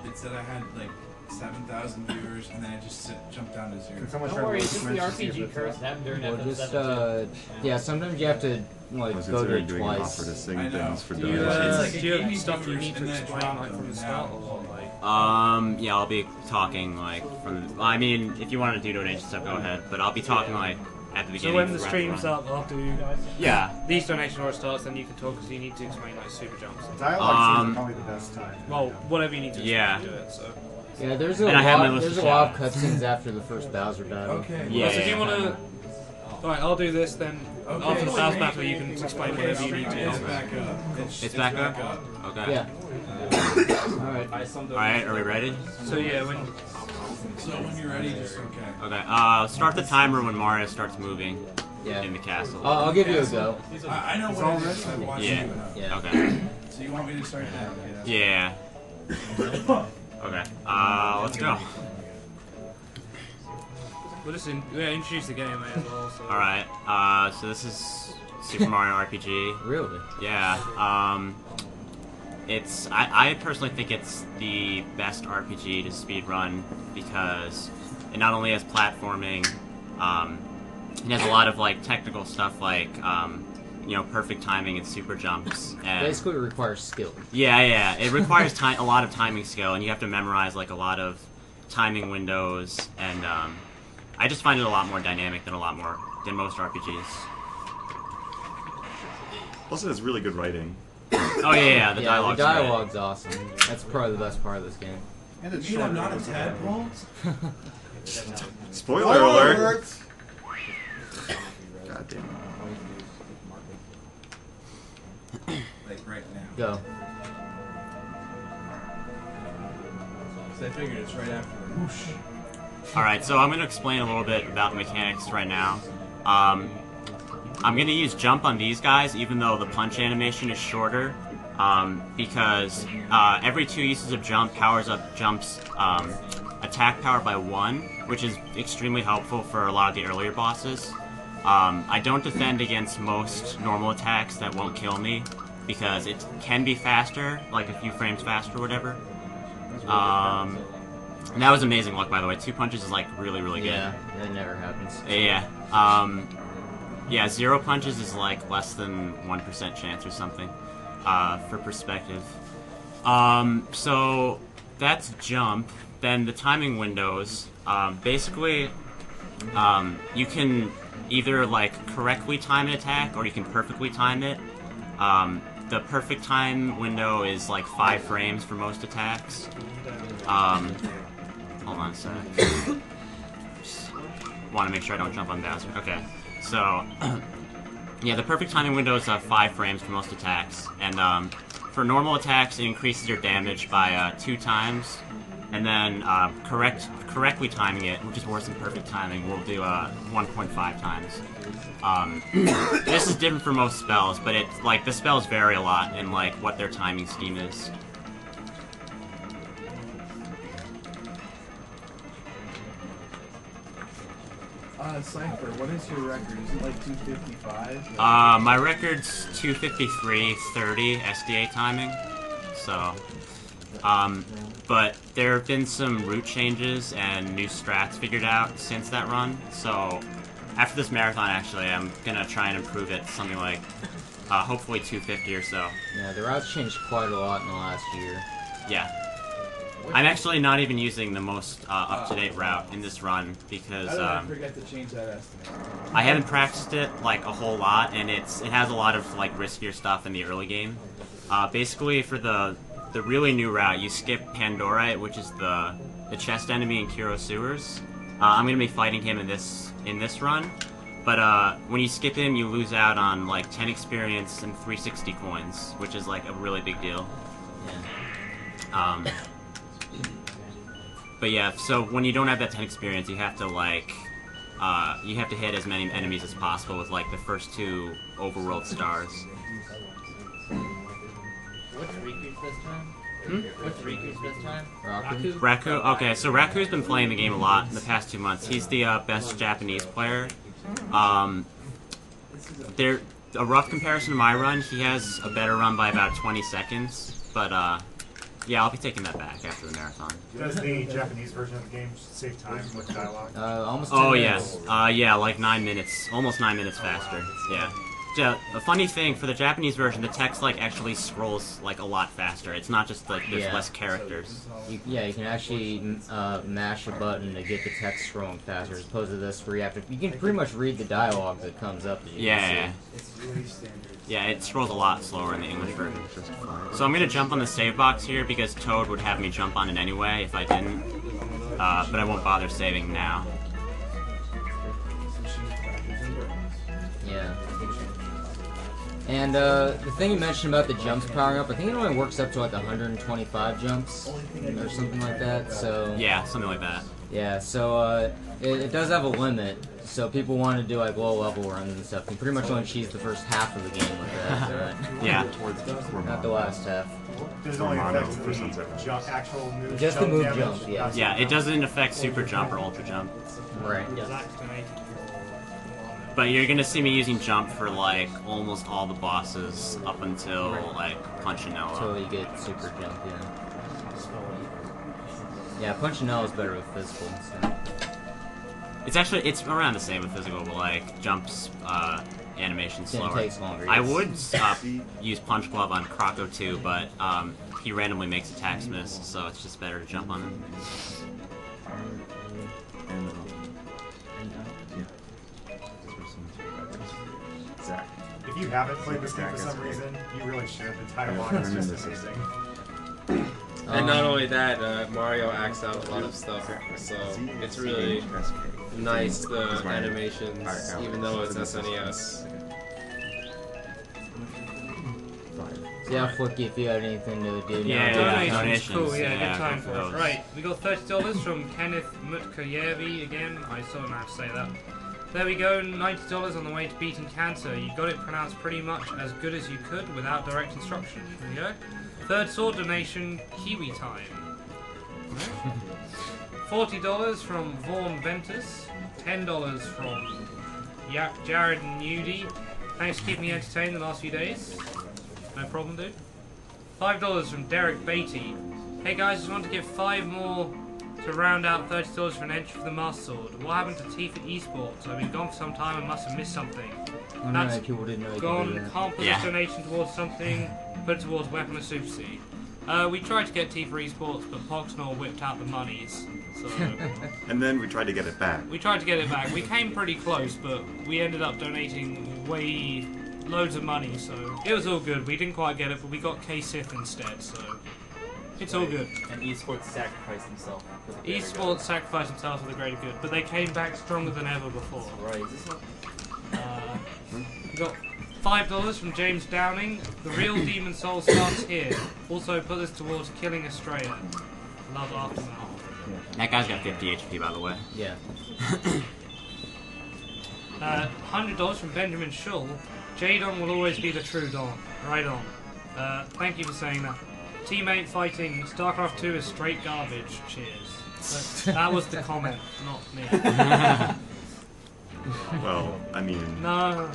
it said I had like 7,000 viewers, and then it just jumped down to 0. Can someone Don't try worry, to it's just the RPG curse happened during episode 7 too. Yeah, sometimes you have to like go to it doing twice. an offer to sing I know. things for Do you, donations. like, Do you it gave have me stuff you viewers, need to and then it explain dropped like them from the now. start, or like? Yeah, I'll be talking like from. I mean, if you want to do donation stuff, go ahead. But I'll be talking like at the beginning. So when the throughout stream's run. up, I'll do these donation order starts, then you can talk because you need to explain like super jumps. Dialogue is probably the best time. Well, whatever you need to explain, Yeah. do it. So. Yeah, there's And I have my a list lot of of cutscenes after the first Bowser battle. Okay. Yeah. So do you want to? Alright, I'll do this then. Okay. After the Bowser battle, you can explain Okay, whatever you need to. it's back up. It's back up. Okay. Yeah. Alright. Alright, are we ready? So yeah, when So when you're ready, just okay. Okay. Start the timer when Mario starts moving Yeah. in the castle. I'll give you a go. I know what it is. I've watched Yeah. you enough. Yeah. Okay. So you want me to start now? Yeah. Okay. Let's go. we'll just introduce the game as well. So. All right. So this is Super Mario RPG. Really? Yeah. It's I personally think it's the best RPG to speedrun because it not only has platforming, it has a lot of like technical stuff like you know, perfect timing and super jumps. And Basically, it requires skill. yeah. It requires a lot of timing skill, and you have to memorize like a lot of timing windows. And I just find it a lot more dynamic than most RPGs. Plus, it has really good writing. Oh yeah, the dialogue's the dialogue's awesme. That's probably the best part of this game. And it's You mean I'm short. not a tadpole? Spoiler alert! God damn it. Like right now. Go. So I figured it's right after the whoosh. Alright, so I'm going to explain a little bit about the mechanics right now. I'm going to use jump on these guys, even though the punch animation is shorter, because every 2 uses of jump powers up Jump's attack power by 1, which is extremely helpful for a lot of the earlier bosses. I don't defend against most normal attacks that won't kill me, because it can be faster, like a few frames faster or whatever. And that was amazing luck, by the way. 2 punches is like really, really good. Yeah, that never happens. Yeah. Yeah, 0 punches is like less than 1% chance or something, for perspective. So that's jump. Then the timing windows, basically, you can either like correctly time an attack or you can perfectly time it. The perfect time window is like 5 frames for most attacks. Hold on a sec. Want to make sure I don't jump on Bowser. Okay, so yeah, the perfect timing window is 5 frames for most attacks, and for normal attacks it increases your damage by 2 times, and then correctly timing it, which is worse than perfect timing, will do 1.5 times. This is different for most spells, but it's like the spells vary a lot in like what their timing scheme is. Cypher, what is your record? Is it like 255? My record's 253.30 SDA timing, so, but there have been some route changes and new strats figured out since that run, so after this marathon, actually, I'm gonna try and improve it to something like, hopefully 250 or so. Yeah, the routes changed quite a lot in the last year. Yeah. I'm actually not even using the most up-to-date route in this run because I forget to change that estimate. I haven't practiced it like a whole lot, and it has a lot of like riskier stuff in the early game. Basically, for the really new route, you skip Pandora, which is the chest enemy in Kuro Sewers. I'm gonna be fighting him in this run, but when you skip him, you lose out on like 10 experience and 360 coins, which is like a really big deal. Yeah. But yeah, so when you don't have that 10 experience, you have to like, you have to hit as many enemies as possible with like the first 2 overworld stars. What's Riku's best time? What's Riku's best time? Raku? Okay, so Raku's been playing the game a lot in the past 2 months. He's the best Japanese player. A rough comparison to my run, he has a better run by about 20 seconds, but Yeah, I'll be taking that back after the marathon. Does the Japanese version of the game save time with dialogue? Almost 2 Oh minutes. yes, yeah, like 9 minutes, almost 9 minutes faster. Yeah. A funny thing for the Japanese version, the text like actually scrolls like a lot faster. It's not just like there's less characters. You can actually mash a button to get the text scrolling faster, as opposed to this where you can pretty much read the dialogue that comes up. As you can see. It's really standard. Yeah, it scrolls a lot slower in the English version. So I'm gonna jump on the save box here because Toad would have me jump on it anyway if I didn't. But I won't bother saving now. Yeah. And the thing you mentioned about the jumps powering up, I think it only works up to like 125 jumps or something like that. So yeah, something like that. Yeah, so it does have a limit. So people want to do like low level runs and stuff. You pretty much only cheese the first half of the game with that. Right? Yeah. Not the last half. Does it only affect the actual move? Just the move damage? jump, yeah. Yeah, it doesn't affect super jump or ultra jump. Right. But you're gonna see me using jump for like almost all the bosses up until like Punchinella. Until you get super jump, yeah. Yeah, Punchinella is better with physical. So. It's around the same with physical, but like jumps animation slower. It takes longer. I would use Punch Glove on Croco too, but he randomly makes attacks miss, so it's just better to jump on him. Zach. If you haven't played this game for some reason, you really should. The dialogue is just amazing. And not only that, Mario acts out a lot of stuff, so it's really nice, the animations, even though it's SNES. Yeah, Flicky, if you had anything to do. Yeah, donations. Cool, yeah, yeah, good time go for for it. those. Right, we got $30 from Kenneth Mutkayevi again. I still don't know how to say that. There we go, $90 on the way to beating cancer. You got it pronounced pretty much as good as you could without direct instruction. There you go. Third sword donation, Kiwi time. $40 from Vaughn Ventus. $10 from Jared Nudie. Thanks for keeping me entertained the last few days. No problem, dude. $5 from Derek Beatty. Hey guys, just want to give 5 more to round out $30 for an entry for the Master Sword. What happened to Tifa Esports? I've been gone for some time and must have missed something. That's people didn't know gone. Can't put this donation towards something. Put it towards Weapon of Super C. We tried to get Tifa Esports, but Poxnor whipped out the monies. So And then we tried to get it back. we tried to get it back. We came pretty close, but we ended up donating loads of money. So it was all good. We didn't quite get it, but we got K-Sith instead. So it's all good. And esports sacrificed himself. For the greater Esports sacrificed themselves for the greater good, but they came back stronger than ever before. good. Right. Is this not... We got $5 from James Downing. The real Demon Soul starts here. Also put this towards killing Estrella. Love Aftermath. That guy's got 50 HP, by the way. Yeah. $100 from Benjamin Shull. Jadon will always be the true Don. Right on. Thank you for saying that. Teammate fighting StarCraft 2 is straight garbage. Cheers. But that was the comment, not me. Well, I mean... No.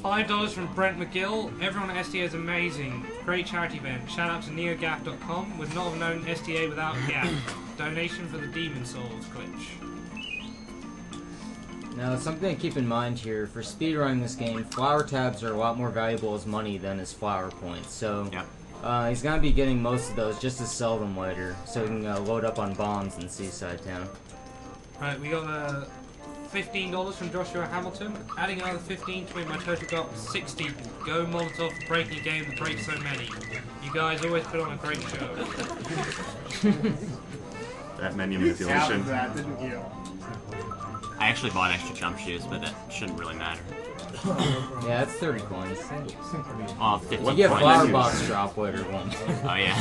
$5 from Brent McGill. Everyone at SDA is amazing. Great charity event. Shout out to neogaf.com. Would not have known SDA without GAF. Donation for the Demon Souls glitch. Now, something to keep in mind here, for speedrunning this game, flower tabs are a lot more valuable as money than as flower points, so he's going to be getting most of those just to sell them later, so he can load up on bombs in Seaside Town. Right, we got $15 from Joshua Hamilton. Adding another 15 to make my total go up to 60. Go Molotov for breaking a game that breaks so many. You guys always put on a great show. That menu manipulation. That, didn't you? I actually bought extra jump shoes, but that shouldn't really matter. Yeah, that's 30 coins. Oh, 50 You get coins. flower box drop later one. Oh, yeah.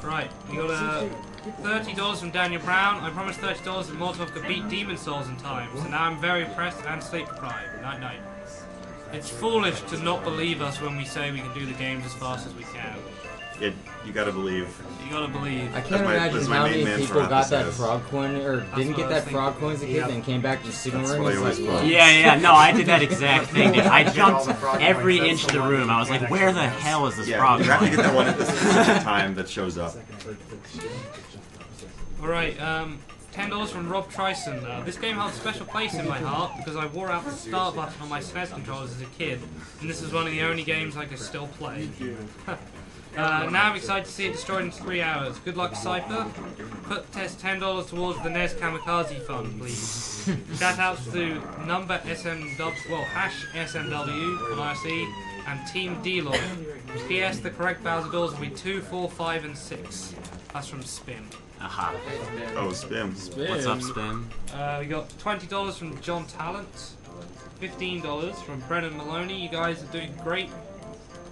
Right, we got $30 from Daniel Brown. I promised $30 that Molotov could beat Demon Souls in time, so now I'm very pressed and sleep deprived. Night night. It's foolish to not believe us when we say we can do the games as fast as we can. You gotta believe. You gotta believe. I can't my- imagine that's my how main many man people for got that episodes. frog coin or didn't what get I that was frog coin as a kid, and came back to Signal That's Ring. what I It's always like, thought. Yeah, no, I did that exact thing, dude. I Get all jumped the frog every coins, inch of that's the the one room. I was like, where the hell is this frog Yeah, you have to coin? get that one at the specific time that shows up. Alright, $10 from Rob Trison. This game holds a special place in my heart because I wore out the start button on my SNES controllers as a kid, and this is one of the only games I can still play. Now I'm excited to see it destroyed in 3 hours. Good luck, Cypher. Put test $10 towards the NES Kamikaze Fund, please. Shoutouts to number SMW, well, hash SMW on IRC, and Team Deloy. PS, the correct Bowser doors will be 2, 4, 5, and 6. That's from Spin. Aha. Oh, Spim. What's up, Spin? We got $20 from John Talent, $15 from Brennan Maloney. You guys are doing great.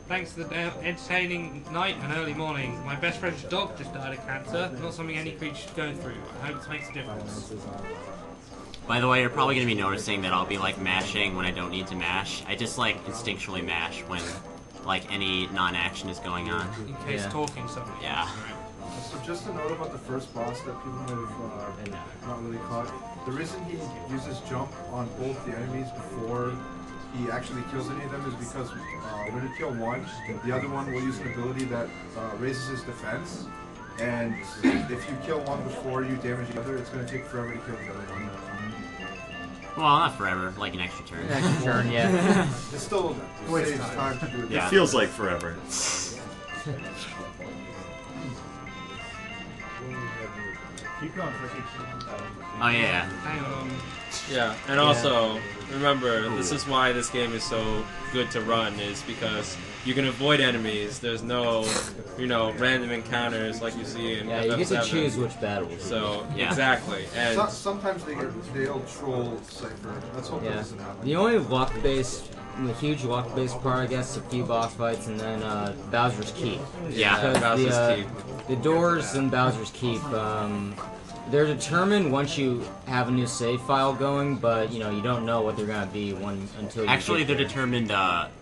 Thanks to the entertaining night and early morning. My best friend's dog just died of cancer. Not something any creature should go through. I hope this makes a difference. By the way, you're probably gonna be noticing that I'll be like mashing when I don't need to mash. I just like instinctually mash when like any non-action is going on. In case Yeah. talking something. Yeah. So just a note about the first boss that people have not really caught. The reason he uses jump on both the enemies before he actually kills any of them is because when you kill one, the other one will use an ability that raises his defense. And if you kill one before you damage the other, it's going to take forever to kill the other one. Well, not forever, like an extra turn. Next turn, yeah. It still saves time to do it. Yeah. It feels like forever. Keep going, Ricky. Oh yeah. Hang on. Yeah, and also remember, this is why this game is so good to run, is because you can avoid enemies. There's no, random encounters like you see in Yeah, you get to FF7. choose which battles. So Yeah. exactly, and Sometimes they'll troll Cypher. Let's hope that Yeah. doesn't happen. The only luck-based, the huge luck-based part, I guess, a few boss fights, and then Bowser's Keep. Yeah. Because Bowser's Keep. the doors in Bowser's Keep, they're determined once you have a new save file going, but you don't know what they're gonna be until you Actually, get they're there. determined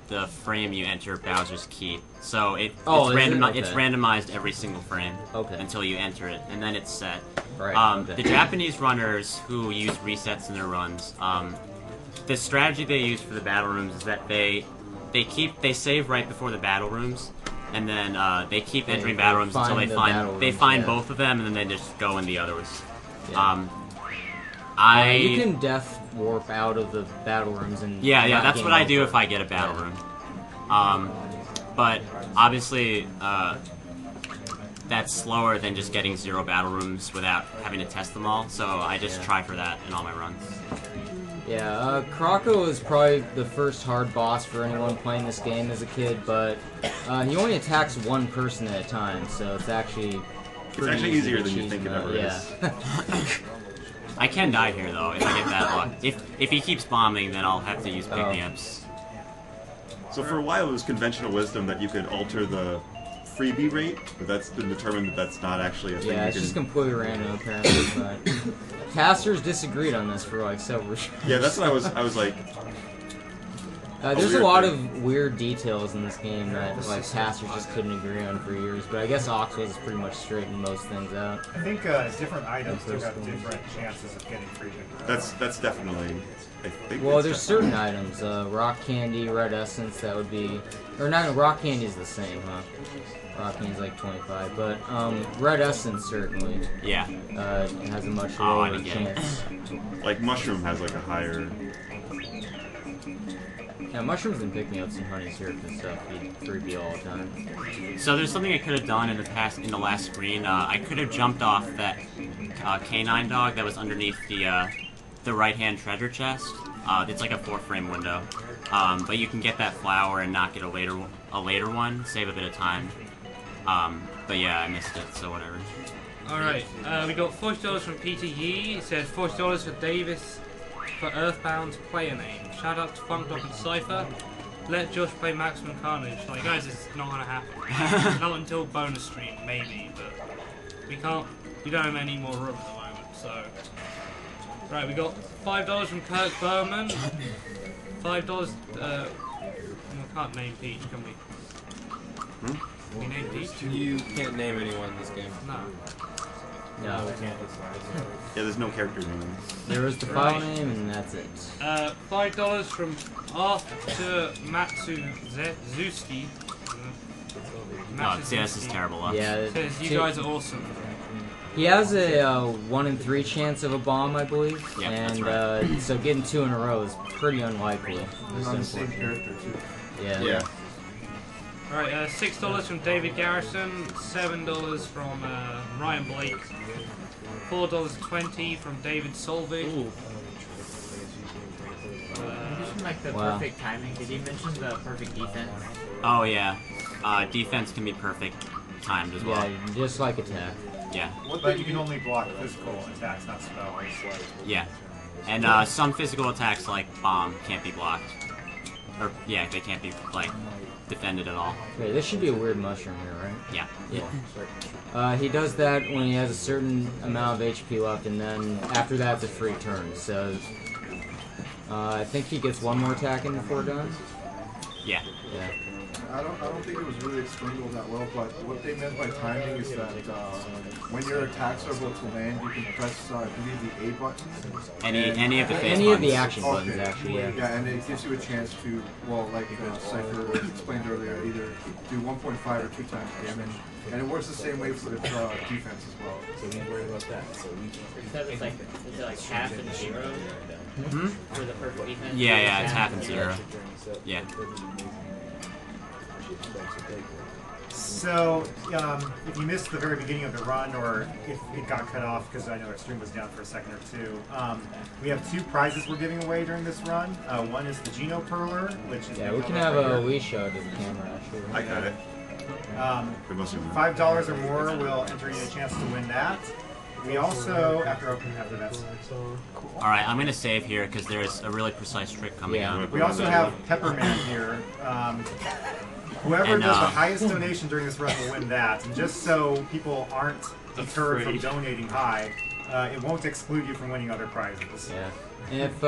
the frame you enter Bowser's Keep. So it's Oh, is it? it's Okay. randomized every single frame Okay. until you enter it, and then it's set. Right. The okay. Japanese runners who use resets in their runs, the strategy they use for the battle rooms is that they save right before the battle rooms, and then they keep entering They battle rooms until find they the battle find rooms, yeah. both of them, and then they just go in the others. Yeah. You can death warp out of the battle rooms and Yeah, not that's game what I do over. if I get a battle Yeah. room. But obviously, that's slower than just getting 0 battle rooms without having to test them all, so I just Yeah. try for that in all my runs. Yeah, Krako is probably the first hard boss for anyone playing this game as a kid, but he only attacks one person at a time, so it's actually pretty actually easy easier to than you cheese think it him out. ever Yeah. I can die here, though, if I get bad luck. If he keeps bombing, then I'll have to use pick-me-ups. So for a while it was conventional wisdom that you could alter the freebie rate, but that's been determined that that's not actually a thing Yeah, you it's can... just completely random apparently, but casters disagreed on this for like several years. Yeah, that's what I was like... There's a weird lot thing. of weird details in this game that like casters just couldn't agree on for years, but I guess Oxwell is pretty much straightened most things out. I think different items do have different chances of getting free. That's definitely... I think Well, it's there's certain items, rock candy, red essence, that would be, or not, rock candy's the same, huh? Rock candy's like 25, but red essence certainly Yeah. it has a much Oh, I lower didn't get it. chance. Like mushroom has like a higher... Yeah, mushrooms and pick-me-ups and honeys here for stuff you 3B all the time. So there's something I could have done in the last screen. I could have jumped off that canine dog that was underneath the right-hand treasure chest. It's like a 4-frame window, but you can get that flower and not get a later one. Save a bit of time. But yeah, I missed it, so whatever. Alright, we got $40 from Peter Yee. It said $40 for Davis for Earthbound's player name. Shout out to Funk Dog and Cypher. Let Josh play Maximum Carnage. Like, guys, it's not gonna happen. Not until bonus stream, maybe, but we don't have any more room at the moment, so. Right, we got $5 from Kirk Berman. $5, we can't name Peach, can we? We named Peach? You can't name anyone in this game. No. No. Yeah, there's no character name. There was the file name, and that's it. $5 from Arthur Matsuzuski. Oh, see, this is terrible luck. Yeah. Says you guys are awesome. He has a 1 in 3 chance of a bomb, I believe. Yeah, and that's so getting 2 in a row is pretty unlikely. He's on the same character too. Yeah. Yeah. Alright, $6 from David Garrison, $7 from Ryan Blake, $4.20 from David Solvig. You mentioned like the Wow. perfect timing. Did you mention the perfect defense? Oh yeah, defense can be perfect timed as well. Yeah, just like attack. Yeah, But you can only block physical attacks, not spells. yeah. And some physical attacks like bomb can't be blocked. Or yeah, they can't be like defended at all. Wait, this should be a weird mushroom here, right? Yeah. Yeah. He does that when he has a certain amount of HP left, and then after that it's a free turn. So I think he gets 1 more attack in before done. Yeah. Yeah. I don't think it was really explained all that well, but what they meant by timing is that when your attacks are about to land, you can press, I believe, the A button. Any of the face Any of the buttons. action buttons, actually. Yeah. Yeah, and it gives you a chance to, well, like Cypher explained earlier, either do 1.5 or 2 times damage, and it works the same way for defense as well. So don't worry about that. So it's like, is it like half and 0 for the perfect defense? Yeah, it's half and 0. Yeah. So, if you missed the very beginning of the run, or if it got cut off because I know our stream was down for a second or two, we have 2 prizes we're giving away during this run. One is the Geno Perler, which is Yeah, we can have a Wii shot of the camera, actually. I got it. $5 or more will enter you a chance to win that. We also, after that's cool. All right, I'm gonna save here because there's a really precise trick coming up. We also have Pepperman here. Whoever does the highest donation during this run will win that. And just so people aren't deterred from donating high, it won't exclude you from winning other prizes. Yeah. And if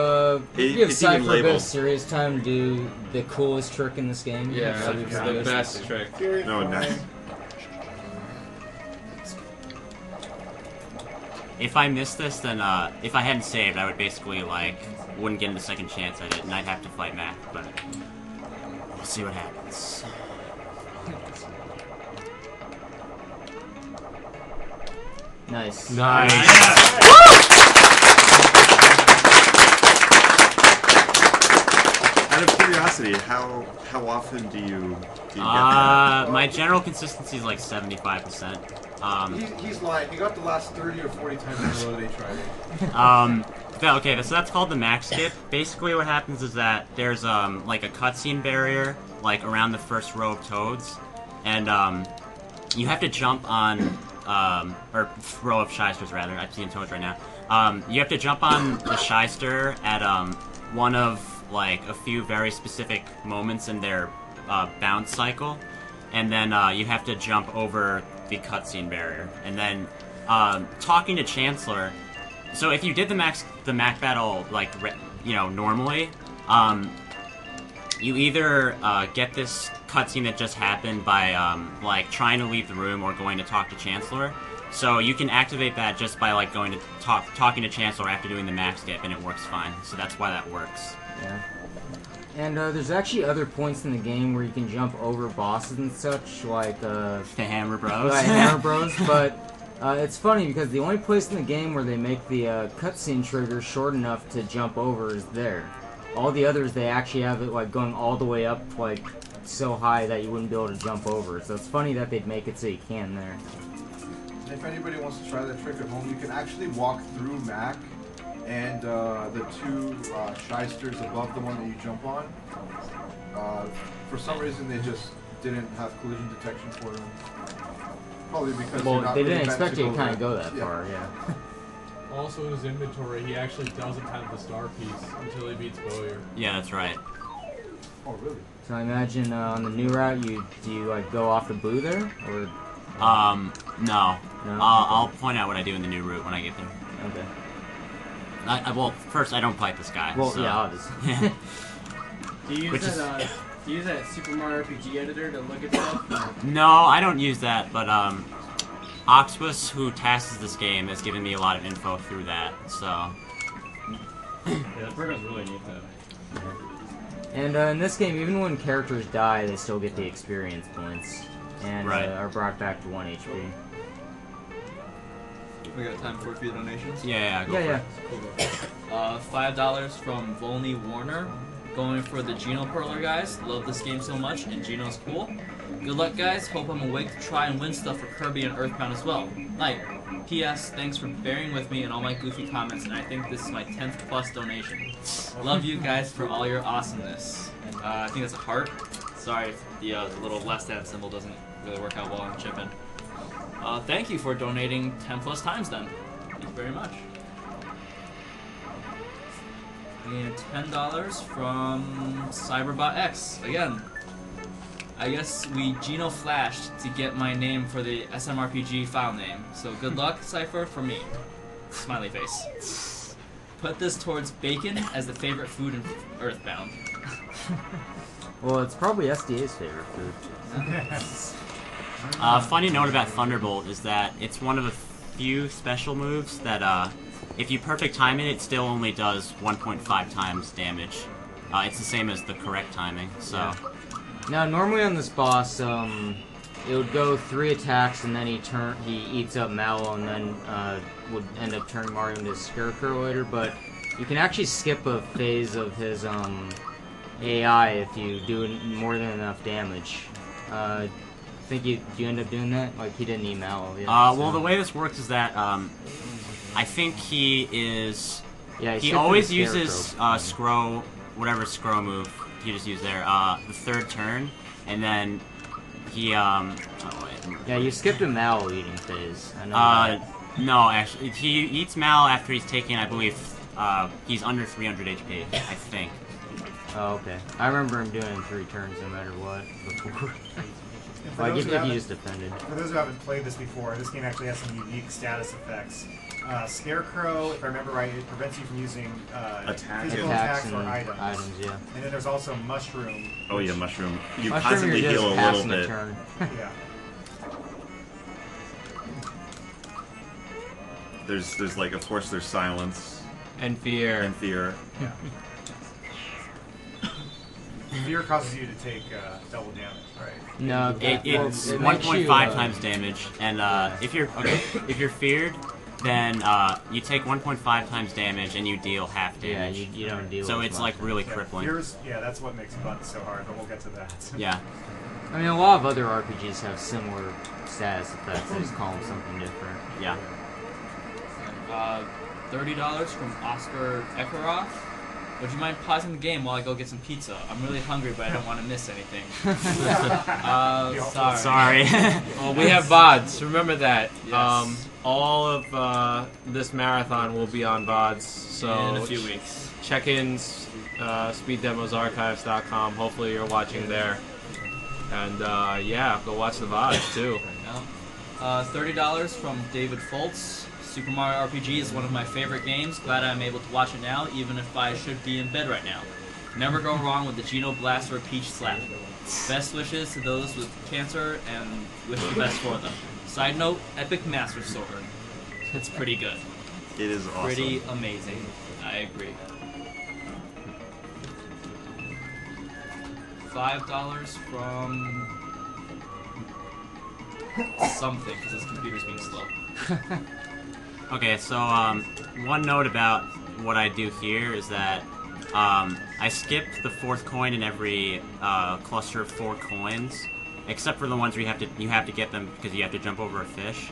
we give it's even Cypher a bit of labeled. serious time to do the coolest trick in this game. Yeah, that'd be it's pretty the good. best trick. No, nice. If I missed this, then if I hadn't saved, I would basically like wouldn't get the second chance at it, and I'd have to fight Mac. But we'll see what happens. Nice. Nice. Out of curiosity, how often do you get that? My general consistency is like 75%. He's lying. He got the last 30 or 40 times in a row that he tried it. Okay, so that's called the max skip. Basically, what happens is that there's like a cutscene barrier like around the first row of toads, and you have to jump on or row of shysters rather. I'm seeing toads right now. You have to jump on the shyster at one of like a few very specific moments in their bounce cycle, and then you have to jump over the cutscene barrier, and then talking to Chancellor. So if you did the Mac battle like normally, you either get this cutscene that just happened by like trying to leave the room or going to talk to Chancellor. So you can activate that just by like going to talking to Chancellor after doing the Mac skip, and it works fine. So that's why that works. Yeah. And there's actually other points in the game where you can jump over bosses and such, like The Hammer Bros. Like Hammer Bros. But it's funny because the only place in the game where they make the cutscene trigger short enough to jump over is there. All the others, they actually have it like going all the way up, like so high that you wouldn't be able to jump over. So it's funny that they'd make it so you can there. And if anybody wants to try that trick at home, you can actually walk through Mac and the 2 shysters above the one that you jump on. For some reason, they just didn't have collision detection for them. Probably because they didn't expect you to kind of there. go that far, yeah. Also in his inventory, he actually doesn't have the star piece until he beats Bowyer. Yeah, that's right. Oh, really? So I imagine on the new route, do you like go off the Boo there, or? No. No? I'll point out what I do in the new route when I get there. Okay. Well, first I don't fight this guy. Well, so. yeah, obviously. Do you Which use is- that? Do you use that Super Mario RPG editor to look at stuff? No, I don't use that, but Octopus, who tasks this game, has given me a lot of info through that. So. Yeah, that program's really neat though. And in this game, even when characters die, they still get the experience points, and are brought back to 1 HP. We got time for a few donations? Yeah, go for it. $5 from Volney Warner, going for the Geno Perler guys. Love this game so much, and Geno's cool. Good luck, guys. Hope I'm awake to try and win stuff for Kirby and Earthbound as well. Night. P.S. Thanks for bearing with me and all my goofy comments, and I think this is my 10th plus donation. Love you guys for all your awesomeness. I think that's a heart. Sorry if the little less than symbol doesn't really work out well on chipping. Thank you for donating 10 plus times then. Thank you very much. And $10 from Cyberbot X. Again, I guess we Geno flashed to get my name for the SMRPG file name. So good luck, Cypher, for me. Smiley face. Put this towards bacon as the favorite food in Earthbound. Well, it's probably SDA's favorite food. Funny note about Thunderbolt is that it's one of the few special moves that, if you perfect time it still only does 1.5 times damage. It's the same as the correct timing, so... Yeah. Now, normally on this boss, it would go 3 attacks, and then he eats up Mallow, and then would end up turning Mario into a Scarecrow later, but you can actually skip a phase of his AI if you do more than enough damage. I think you end up doing that? Like, he didn't eat Mallow yet. Well, the way this works is that, I think he is... Yeah, he always uses Scrow, whatever Scrow move he just used there, the 3rd turn, and then he, oh wait. Yeah, you skipped a Mallow eating phase. I know that. No, actually, he eats Mallow after he's taken, I believe, he's under 300 HP, I think. Oh, okay. I remember him doing it in 3 turns no matter what before. Like, if you just defended. For those who haven't played this before, this game actually has some unique status effects. Scarecrow, if I remember right, it prevents you from using physical attacks or items. Yeah. And then there's also Mushroom. Oh yeah, Mushroom. You Mushroom, constantly you're heal just a little passing bit. turn. Yeah. There's like, of course, there's silence. And fear. And fear. Yeah. Fear causes you to take double damage, right? No, it's 1.5 times damage, and if you're feared, then you take 1.5 times damage and you deal half damage. Yeah, you don't deal. So as it's much. like really crippling. Yeah, that's what makes buttons so hard, but we'll get to that. Yeah. I mean, a lot of other RPGs have similar status effects. They just call them something different. Yeah. $30 from Oscar Ekoroff. Would you mind pausing the game while I go get some pizza? I'm really hungry, but I don't want to miss anything. Sorry. Well, we have VODs. Remember that. Yes. All of this marathon will be on VODs. So in a few weeks. Check in speeddemosarchives.com. Hopefully you're watching there. And yeah, go watch the VODs too. Yeah. $30 from David Foltz. Super Mario RPG is one of my favorite games. Glad I'm able to watch it now, even if I should be in bed right now. Never go wrong with the Geno Blast or Peach Slap. Best wishes to those with cancer, and wish the best for them. Side note, Epic Master Sword. It's pretty good. It is awesome. Pretty amazing. I agree. $5 from... something, because this computer's being slow. Okay, so one note about what I do here is that I skipped the 4th coin in every cluster of 4 coins, except for the ones where you have to get them because you have to jump over a fish.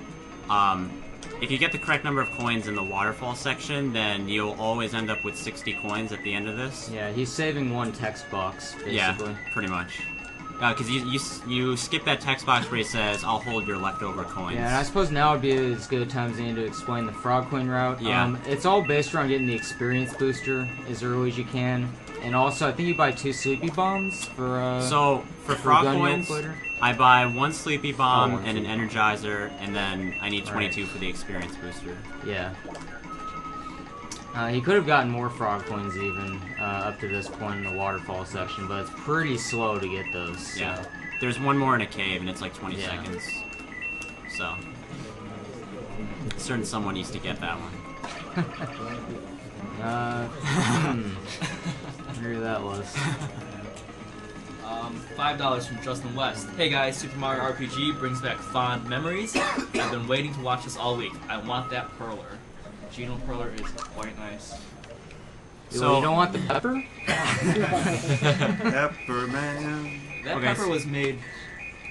If you get the correct number of coins in the waterfall section, then you'll always end up with 60 coins at the end of this. Yeah, he's saving 1 text box, basically. Yeah, pretty much. Because you skip that text box where it says, I'll hold your leftover coins. Yeah, and I suppose now would be as good a time as any to explain the frog coin route. Yeah. It's all based around getting the experience booster as early as you can. And also, I think you buy 2 sleepy bombs for So, for frog coins, later. I buy 1 sleepy bomb and an energizer, and then I need 22 for the experience booster. Yeah. He could have gotten more frog coins even up to this point in the waterfall section, but it's pretty slow to get those. So. Yeah. There's one more in a cave, and it's like 20 seconds. So, certain someone needs to get that one. Where that was. $5 from Justin West. Hey guys, Super Mario RPG brings back fond memories. I've been waiting to watch this all week. I want that perler. Geno perler is quite nice. So you don't want the pepper? Pepper Man. That pepper was made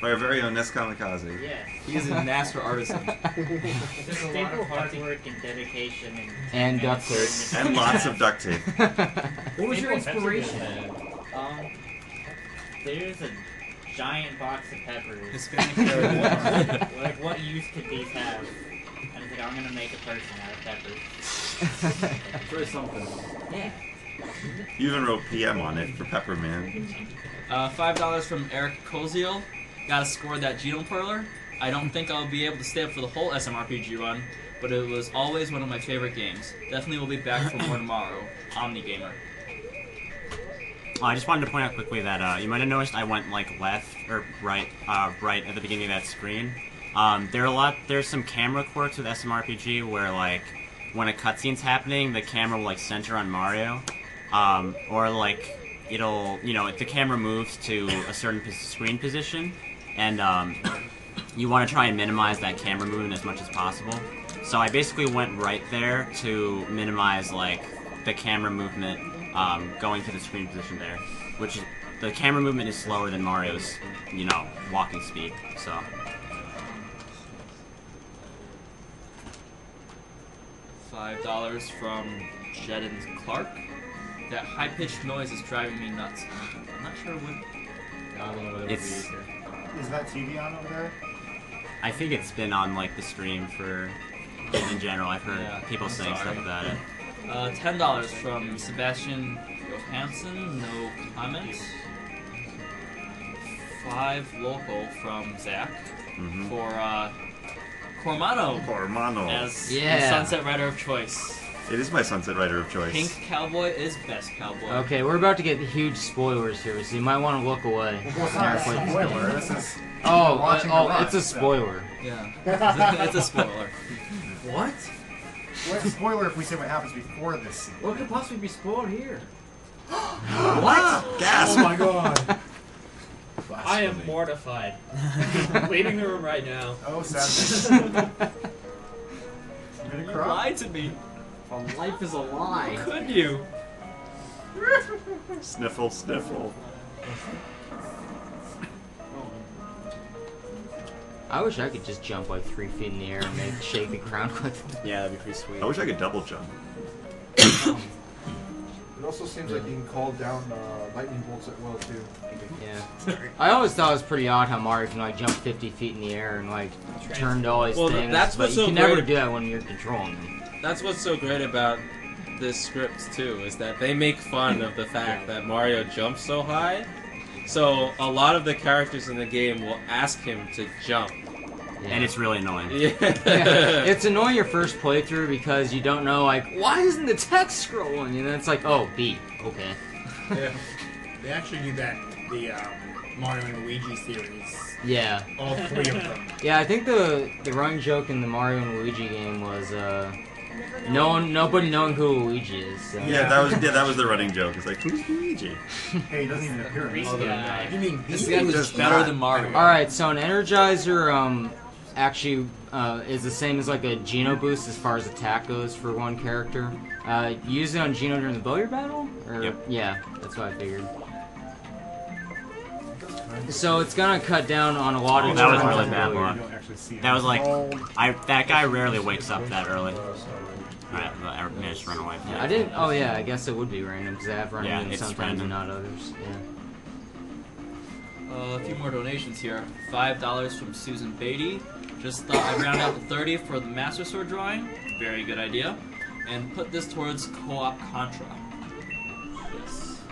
by our very own Ness Kamikaze. Yeah. He is a master artisan. There's a lot of hard work and dedication and duct tape. And lots of duct tape. What was your inspiration? There's a giant box of peppers. Like, what use could these have? And it's like, I'm gonna make a person out of peppers. Try something. Yeah. You even wrote PM on it for Pepperman. $5 from Eric Koziel. Gotta score that Geno perler. I don't think I'll be able to stay up for the whole SMRPG run, but it was always one of my favorite games. Definitely will be back for more tomorrow. Omnigamer. I just wanted to point out quickly that you might have noticed I went like left or right, right at the beginning of that screen. There's some camera quirks with SMRPG where like when a cutscene's happening, the camera will like center on Mario, or like it'll if the camera moves to a certain screen position, and you want to try and minimize that camera movement as much as possible. So I basically went right there to minimize like the camera movement. Going to the screen position there, which is, the camera movement is slower than Mario's, walking speed, so. $5 from Jedden Clark. That high-pitched noise is driving me nuts. I'm not sure what... It's... Is that TV on over there? I think it's been on, like, the stream for... In general, I've heard people saying stuff about it. $10 from Sebastian Johansson, no comments. 5 local from Zach for Cormano as the Sunset Rider of choice. It is my Sunset Rider of choice. Pink Cowboy is best cowboy. Okay, we're about to get huge spoilers here, so you might want to look away. Well, it's not a spoiler. This is it's a spoiler. Yeah, it's a spoiler. What? Well, it's a spoiler if we say what happens before this scene. What could possibly be spoiled here? What? Gasp! Oh my god. I am mortified. Leaving the room right now. Oh, sadly. You lied to me. Life is a lie. How could you? Sniffle, sniffle. I wish I could just jump like 3 feet in the air and shake the ground with it. Yeah, that'd be pretty sweet. I wish I could double jump. It also seems like you can call down lightning bolts at will too. Yeah. I always thought it was pretty odd how Mario can like jump 50 feet in the air and like turn to all these things, that's but what's you so can never great. do that when you're controlling them. That's what's so great about this script too, is that they make fun of the fact that Mario jumps so high. So a lot of the characters in the game will ask him to jump. Yeah. And it's really annoying. Yeah. It's annoying your first playthrough because you don't know, like, why isn't the text scrolling? And then it's like, oh, B. Okay. Yeah. They actually do that, the Mario and Luigi series. Yeah. All 3 of them. Yeah, I think the running joke in the Mario and Luigi game was nobody knowing who Luigi is. So. Yeah, that was the running joke. It's like, who's Luigi? Hey, he doesn't even appear in this. You mean This guy was better than Mario. Alright, so an Energizer actually is the same as like a Geno boost as far as attack goes for one character. You use it on Geno during the billiard battle? Or, Yep. Yeah, that's what I figured. So it's gonna cut down on a lot of that was turns really on bad billiard. luck. That was like, that guy rarely wakes up that early. Alright, I managed to run away from Yeah, that. I didn't. Oh yeah, I guess it would be random because I have run Yeah, into it's sometimes and random. not others. Yeah. A few more donations here. $5 from Susan Beatty. Just thought I'd round out the 30 for the Master Sword drawing. Very good idea. And put this towards co-op Contra. Yes.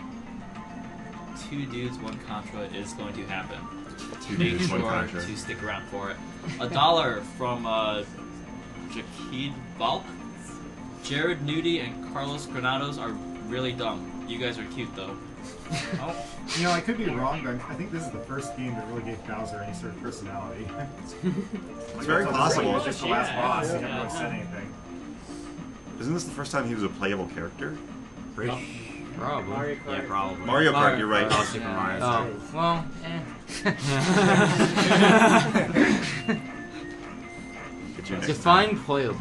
2 dudes, 1 Contra is going to happen. Two Make dudes, one sure Contra. to stick around for it. $1 from Jakid Balk. Jared Nudie and Carlos Granados are really dumb. You guys are cute though. Oh, you know, I could be wrong, but I think this is the first game that really gave Bowser any sort of personality. It's very possible. It's just the last boss. He never really said anything. Isn't this the first time he was a playable character? Probably. Yeah, probably. Mario Kart, you're right. Oh, Super Mario. Oh, well, Get you next Define playable.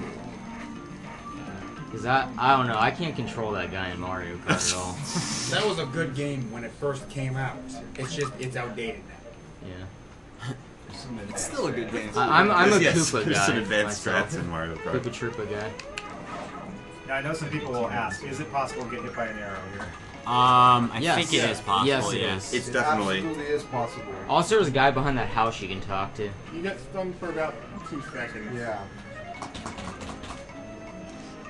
Because I don't know, I can't control that guy in Mario Kart at all. That was a good game when it first came out. It's outdated now. Yeah. It's still a good game. I'm a Yes, Koopa there's guy. some advanced myself. strats in Mario Kart. Koopa Troopa guy. Now, I know some people will ask, is it possible to get hit by an arrow here? I Yes. think it is possible. Yes, it yeah. is. It's definitely. Absolutely is possible. Also, there's a guy behind that house you can talk to. You got stung for about 2 seconds. Yeah.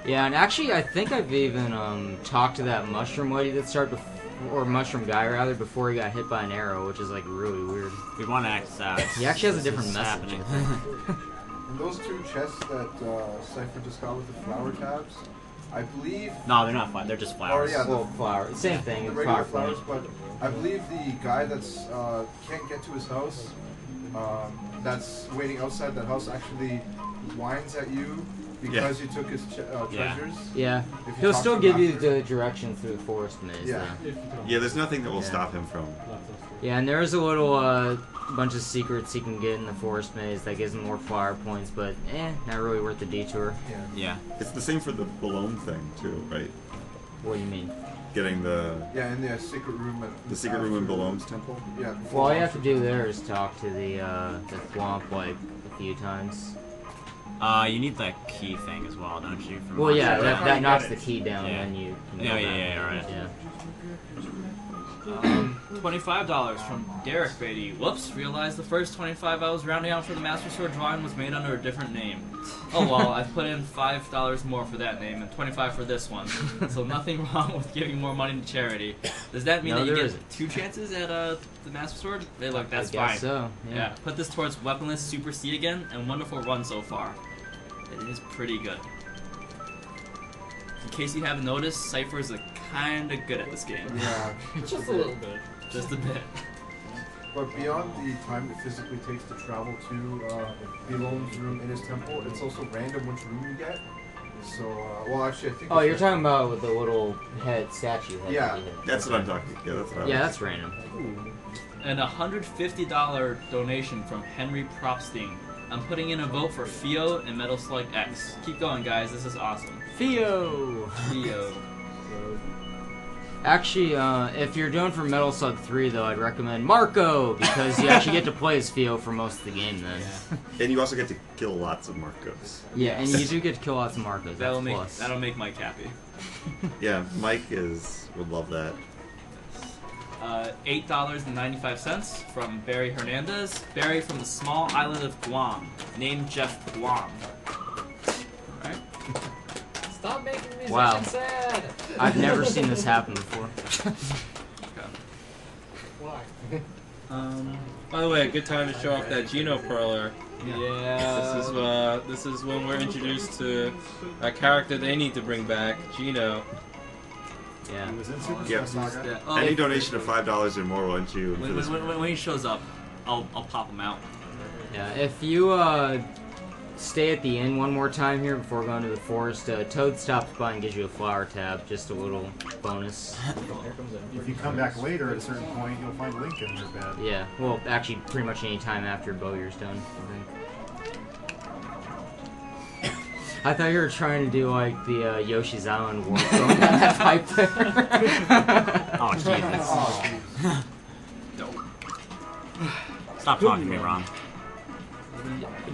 Yeah, and actually, I think I've even talked to that mushroom lady that started or mushroom guy rather before he got hit by an arrow, which is like really weird. We want to X out. He actually has a different This is message. happening. I think. And those 2 chests that Cypher just got with the flower tabs, I believe. No, they're not flowers. They're just flowers. Or, yeah, Well, flower. Same thing. the it's regular flower flowers, but I believe the guy that's can't get to his house, that's waiting outside that house, actually whines at you because you took his treasures. Yeah. If you He'll talk still to give him you after. the direction through the forest maze. Yeah. though. Yeah, there's nothing that will stop him from. Yeah, and there's a little bunch of secrets he can get in the forest maze that gives him more flower points, but not really worth the detour. Yeah. It's the same for the balloon thing too, right? What do you mean? Getting the Yeah, in the secret room. the secret room in Balloon's temple. Yeah. Well, all you have to do there is talk to the Thwomp like a few times. You need that key thing as well, don't you? From Well, yeah, Mario? that knocks the key down, Yeah. and then you can Yeah, go yeah, back. yeah, right. Yeah. $25 from Derek Beatty. Whoops, realized the first 25 I was rounding out for the Master Sword drawing was made under a different name. Oh well, I put in $5 more for that name and 25 for this one. So nothing wrong with giving more money to charity. Does that mean No, that you there get isn't. 2 chances at the Master Sword? Hey, look, that's I guess fine. so, yeah. Put this towards Weaponless Super C again, and wonderful run so far. It is pretty good. In case you haven't noticed, Cypher is kinda good at this game. Yeah. Just a little bit. Just a bit. But beyond the time it physically takes to travel to Belone's room in his temple, it's also random which room you get. So, well, actually, I think. Oh, you're talking about with the little statue head. Yeah. that you hit. That's what I'm talking. Yeah, that's what I Yeah, was. that's random. And a $150 donation from Henry Propstein. I'm putting in a vote for Theo and Metal Slug X. Keep going, guys. This is awesome. Theo! Theo. Actually, if you're doing for Metal Slug 3, though, I'd recommend Marco, because you actually get to play as Theo for most of the game then. And you also get to kill lots of Marcos. Yeah, and you do get to kill lots of Marcos. That'll That's make Mike happy. Yeah, Mike would love that. $8.95 from Barry Hernandez. Barry from the small island of Guam. Named Jeff Guam. Alright. Stop making musicians Wow. sad. I've never seen this happen before. Why? By the way, a good time to show off that Geno Perler. Yeah. This is when we're introduced to a character they need to bring back, Geno. Yeah. He was in Super Yep. Smash Saga. Oh, Any donation of $5 or more will enter you into this. when he shows up, I'll pop him out. Yeah, if you stay at the inn one more time here before going to the forest, Toad stops by and gives you a flower tab, just a little bonus. If you come back later at a certain point, you'll find Link in your bed. Yeah, well, actually, pretty much any time after Bowyer's done, I think. I thought you were trying to do like the Yoshi's Island warp going down that pipe there. Oh, Jesus. Stop talking to me, Ron.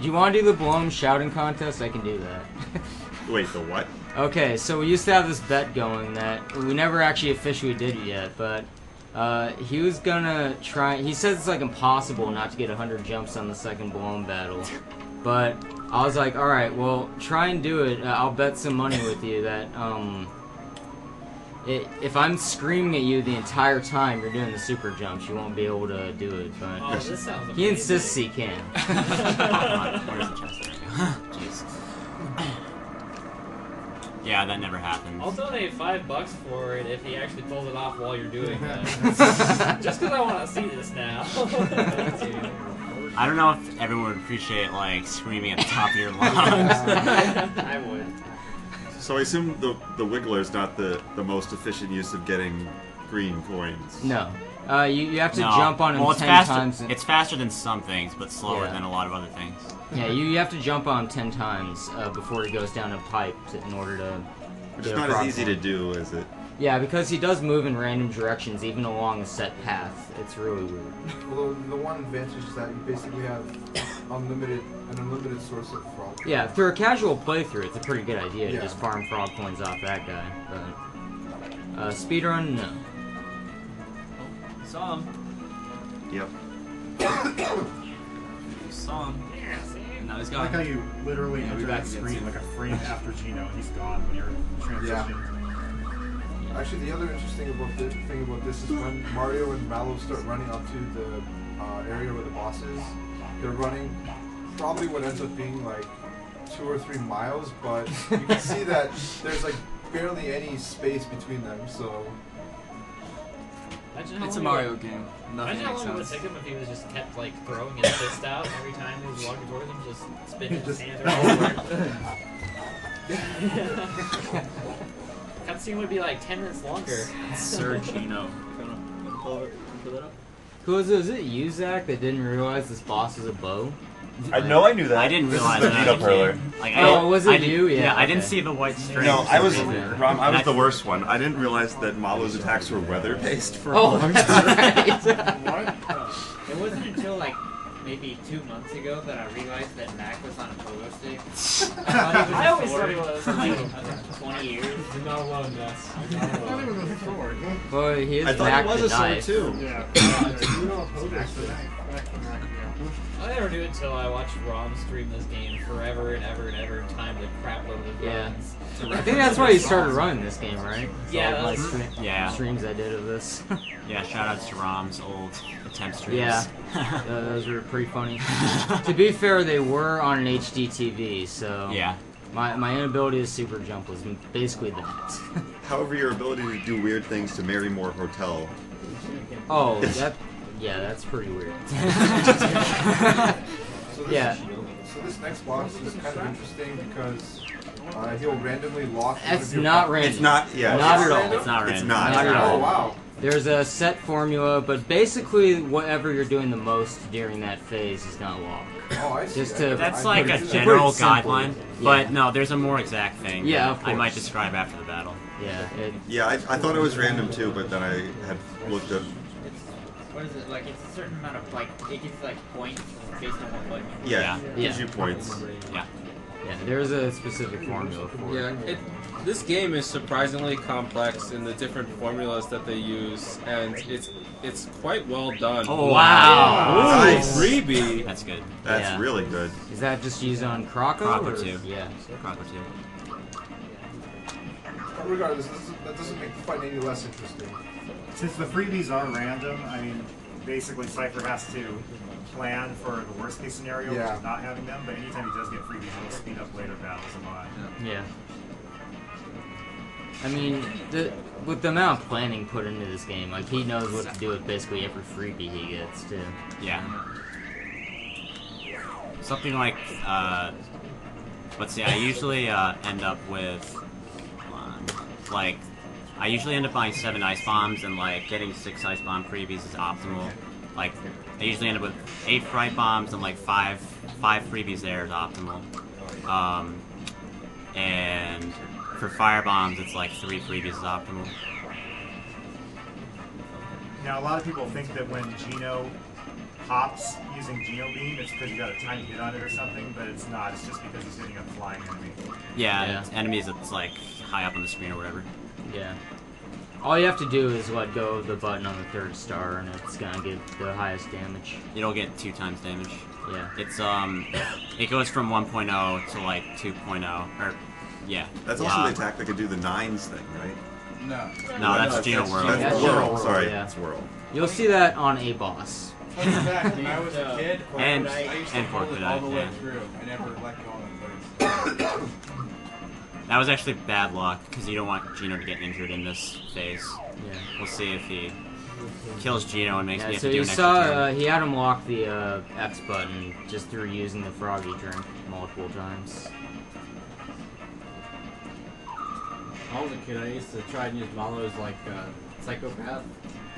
Do you want to do the blown shouting contest? I can do that. Wait, the what? Okay, so we used to have this bet going that we never actually officially did it yet, but he was gonna try. He says it's like impossible not to get 100 jumps on the second blown battle, but I was like, all right, well, try and do it. I'll bet some money with you that if I'm screaming at you the entire time you're doing the super jumps, you won't be able to do it. But Oh, this sounds amazing. he insists he can. Oh, come on. Where's the chest? There you go. Jeez. Yeah, that never happens. I'll donate $5 for it if he actually pulls it off while you're doing that. Just because I want to see this now. I don't know if everyone would appreciate like screaming at the top of your lungs. I would. So I assume the Wiggler is not the most efficient use of getting green coins. No. You have to jump on him well, 10 faster, times. It's faster than some things, but slower Yeah. than a lot of other things. Yeah, you have to jump on him 10 times before he goes down a pipe in order to. Which is not as easy to do, is it? Yeah, because he does move in random directions, even along a set path. It's really weird. Well, the one advantage is that you basically have an unlimited source of frog. Yeah, for a casual playthrough, it's a pretty good idea to Yeah. just farm frog coins off that guy. But speedrun, no. Saw him. Yep. Saw him. And now he's I like gone. how you literally Yeah, enter we're back that again screen soon. like a frame after Gino, and he's gone when you're transitioning. Actually, the other interesting thing about this is when Mario and Mallow start running up to the area where the boss is, they're running probably what ends up being like 2 or 3 miles, but you can see that there's like barely any space between them, so... It's a Mario game. Nothing Imagine how makes long it would sense. take him if he was just kept like throwing his fist out every time he was walking towards him, just spinning his Just- hands around. Cutscene would be like 10 minutes longer. Sir Gino. Pull that up. Who was it you, Zach, that didn't realize this boss was a bow? I know I knew that. I didn't realize this is that. the Gino Perler. Like, Was it you? Yeah. I didn't okay. see the white string. No, I was Yeah. Rom, I was the worst one. I didn't realize that Malo's attacks were weather-based for Oh, a long that's time. right. It wasn't until like maybe 2 months ago that I realized that Mac was on a pogo stick. I always thought he was like 20 years. You're not alone, Ness. You're not alone. Well, he is I thought Mac it was the a sword knife. too. Yeah. I never knew until I watched Rom stream this game forever and ever and ever, time the crap load of Yeah. runs. I think that's why he started running this game, right? Yeah, All, like that's- Yeah. streams I did of this. Yeah, shout outs to Rom's old attempt streams. Yeah, those were pretty funny. To be fair, they were on an HD TV, so Yeah. my inability to super jump was basically that. However, your ability to do weird things to Marrymore Hotel. Oh, that's pretty weird. So Yeah. So this next boss is kind of interesting because he'll randomly lock. one It's of your not buttons. random. It's not. Yeah. Not at all. It's not It's random. not. Not at Oh all. wow. There's a set formula, but basically whatever you're doing the most during that phase is gonna lock. Oh, I see. Just to- That's I like put a it- It's general pretty simple. guideline, but no, there's a more exact thing. Yeah, that of I might course. describe after the battle. Yeah, Yeah, I thought it was random too, but then I had looked at. What is it, like it's a certain amount of, like, it gets like points based on what button you Yeah, Yeah. gives you points. Yeah. yeah. There's a specific formula for it. Yeah, this game is surprisingly complex in the different formulas that they use, and it's quite well done. Oh, wow. Ooh, Nice. freebie. That's good. That's Yeah. really good. Is that just used on Croco? Croco or- too. Yeah. Croco too. But regardless, that doesn't make the fight any less interesting. Since the freebies are random, I mean, basically Cypher has to plan for the worst case scenario, Yeah. which is not having them, but anytime he does get freebies, it'll speed up later battles a lot. Yeah. I mean, with the amount of planning put into this game, like he knows what to do with basically every freebie he gets too. Yeah. Something like, let's see, I usually end up with, like, I usually end up buying 7 ice bombs, and like getting 6 ice bomb freebies is optimal. Like, I usually end up with 8 fright bombs and like 5 freebies there is optimal. And for fire bombs, it's like 3 freebies is optimal. Now, a lot of people think that when Gino hops using Gino Beam, it's because you got a tiny hit on it or something, but it's not. It's just because he's hitting a flying enemy. Yeah, Yeah. It's enemies that's like high up on the screen or whatever. Yeah. All you have to do is let go of the button on the 3rd star, and it's gonna get the highest damage. It'll get 2 times damage. Yeah. It's it goes from 1.0 to like 2.0, or yeah. That's also the attack that could do the 9s thing, right? No. No, that's Gino World. That's That's Whirl. Whirl, Sorry, yeah. that's Whirl. You'll see that on a boss. Fun fact, when I was a kid, And- I used to and hold it Corkwood, all the way yeah. through. I never let go of it. That was actually bad luck, because you don't want Gino to get injured in this phase. Yeah. We'll see if he kills Gino and makes me have so to do you an extra saw turn. he had him lock the X button just through using the froggy drink multiple times. When I was a kid, I used to try and use Malo's like psychopath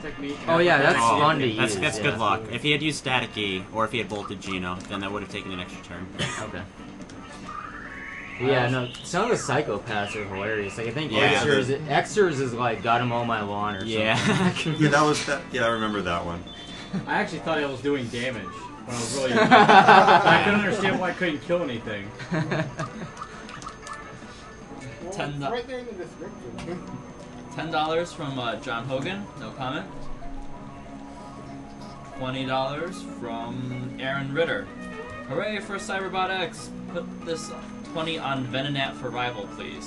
technique. Oh yeah, that's fun to That's use. good luck. If he had used Static E, or if he had bolted Gino, then that would have taken an extra turn. Okay. Yeah, no, some of the psychopaths are hilarious. Like, I think Yeah. Xers is like, gotta mow my lawn or something. Yeah. Yeah, that was that. Yeah, I remember that one. I actually thought I was doing damage when I was really young. I couldn't understand why I couldn't kill anything. Right there in the description. $10 from John Hogan, no comment. $20 from Aaron Ritter. Hooray for Cyberbot X! Put this 20 on Venonat for rival, please.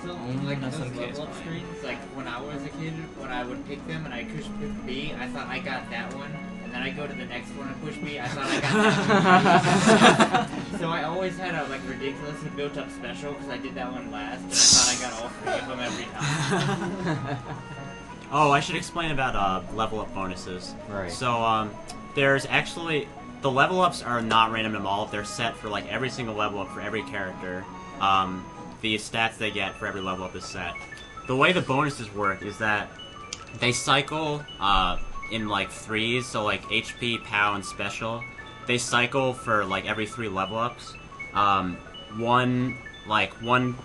So, Only like not those some case level up mine. screens, like when I was a kid, when I would pick them and I push B, I thought I got that one, and then I go to the next one and push B, I thought I got that one. So I always had a like ridiculously built up special because I did that one last, and I thought I got all three of them every time. Oh, I should explain about level up bonuses. Right. So, there's actually... The level ups are not random at all. They're set for like every single level up for every character. The stats they get for every level up is set. The way the bonuses work is that they cycle in like threes, so like HP, POW, and special. They cycle for like every 3 level ups. One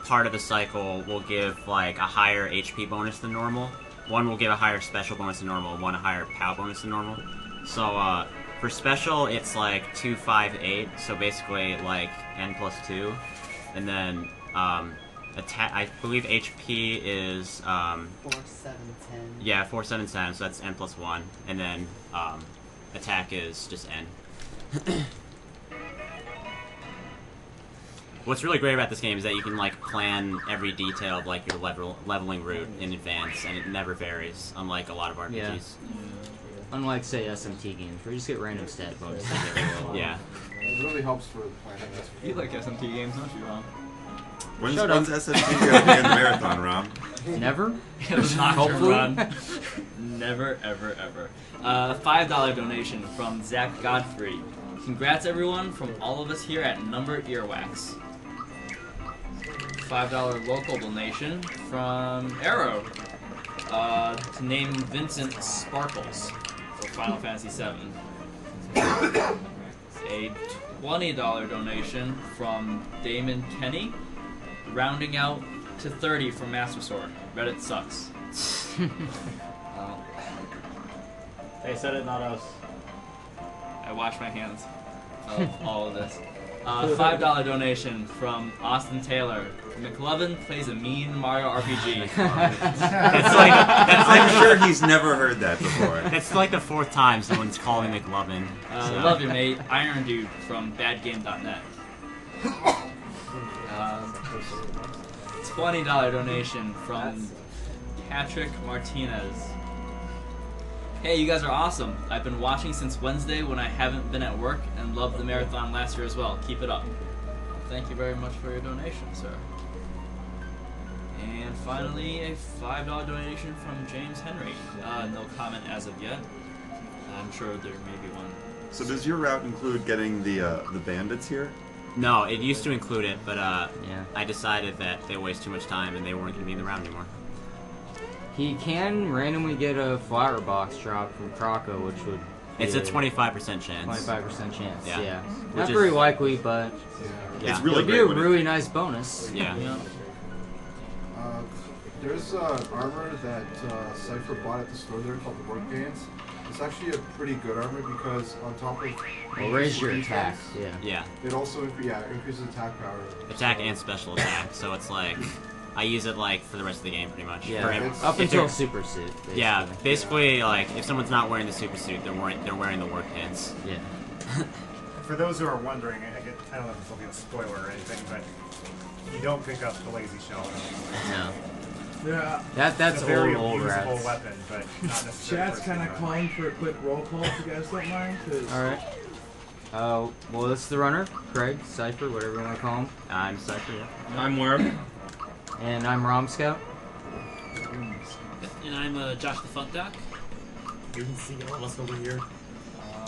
part of the cycle will give like a higher HP bonus than normal. One will give a higher special bonus than normal. One a higher POW bonus than normal. So for special, it's like 2, 5, 8. So basically like N+2, and then attack. I believe HP is 4, 7, 10. yeah, 4, 7, 10. So that's N+1, and then attack is just N. What's really great about this game is that you can like plan every detail of like your leveling route in advance, and it never varies, unlike a lot of RPGs. Yeah. Unlike, say, SMT games, where you just get random stat bonuses. Yeah. It really helps for planning. That's for You like SMT games, don't you, Rom? When's SMT going to be in the marathon, Rom? Never? It was not Hopefully. run. Never, ever, ever. $5 donation from Zach Godfrey. Congrats, everyone, from all of us here at Number Earwax. $5 local donation from Arrow. To name Vincent Sparkles for Final Fantasy VII. A $20 donation from Damon Kenny, rounding out to 30 from Master Sword. Reddit sucks. They said it, not us. I wash my hands of all of this. $5 donation from Austin Taylor. McLovin plays a mean Mario RPG. I'm sure he's never heard that before. It's like the 4th time someone's calling me McLovin. So. Love you, mate. Iron Dude from badgame.net. $20 donation from Patrick Martinez. Hey, you guys are awesome. I've been watching since Wednesday when I haven't been at work and loved the marathon last year as well. Keep it up. Thank you very much for your donation, sir. And finally, a $5 donation from James Henry. No comment as of yet. I'm sure there may be one. So does your route include getting the bandits here? No, it used to include it, but yeah. I decided that they waste too much time and they weren't going to be in the round anymore. He can randomly get a flower box drop from Croco, which would be It's a 25% chance. 25% chance, Yeah. yeah. Which Not is- very likely, but Yeah. It's really it'd be great a when it- really nice bonus. Yeah. There's armor that Cypher bought at the store there called the Work Pants. It's actually a pretty good armor because on top of Well, raise your defense, attack, yeah. It also increases attack power. Attack and special attack, so it's like I use it like for the rest of the game pretty much. Yeah, For up if until they're- super suit. Basically. Yeah, basically like if someone's not wearing the super suit, they're wearing the work pants. Yeah. For those who are wondering, I don't know if this will be a spoiler or anything, but you don't pick up the lazy shell. No. Yeah. That's it's a very old usable rats. weapon, but not necessarily. Chat's kind of calling for a quick roll call if you guys don't mind. Alright. Well, this is the runner, Craig, Cypher, whatever you want to call him. I'm Cypher, yeah. I'm Worm. And I'm Rom Scout. And I'm Josh the Funk Doc. You can see all of us over here.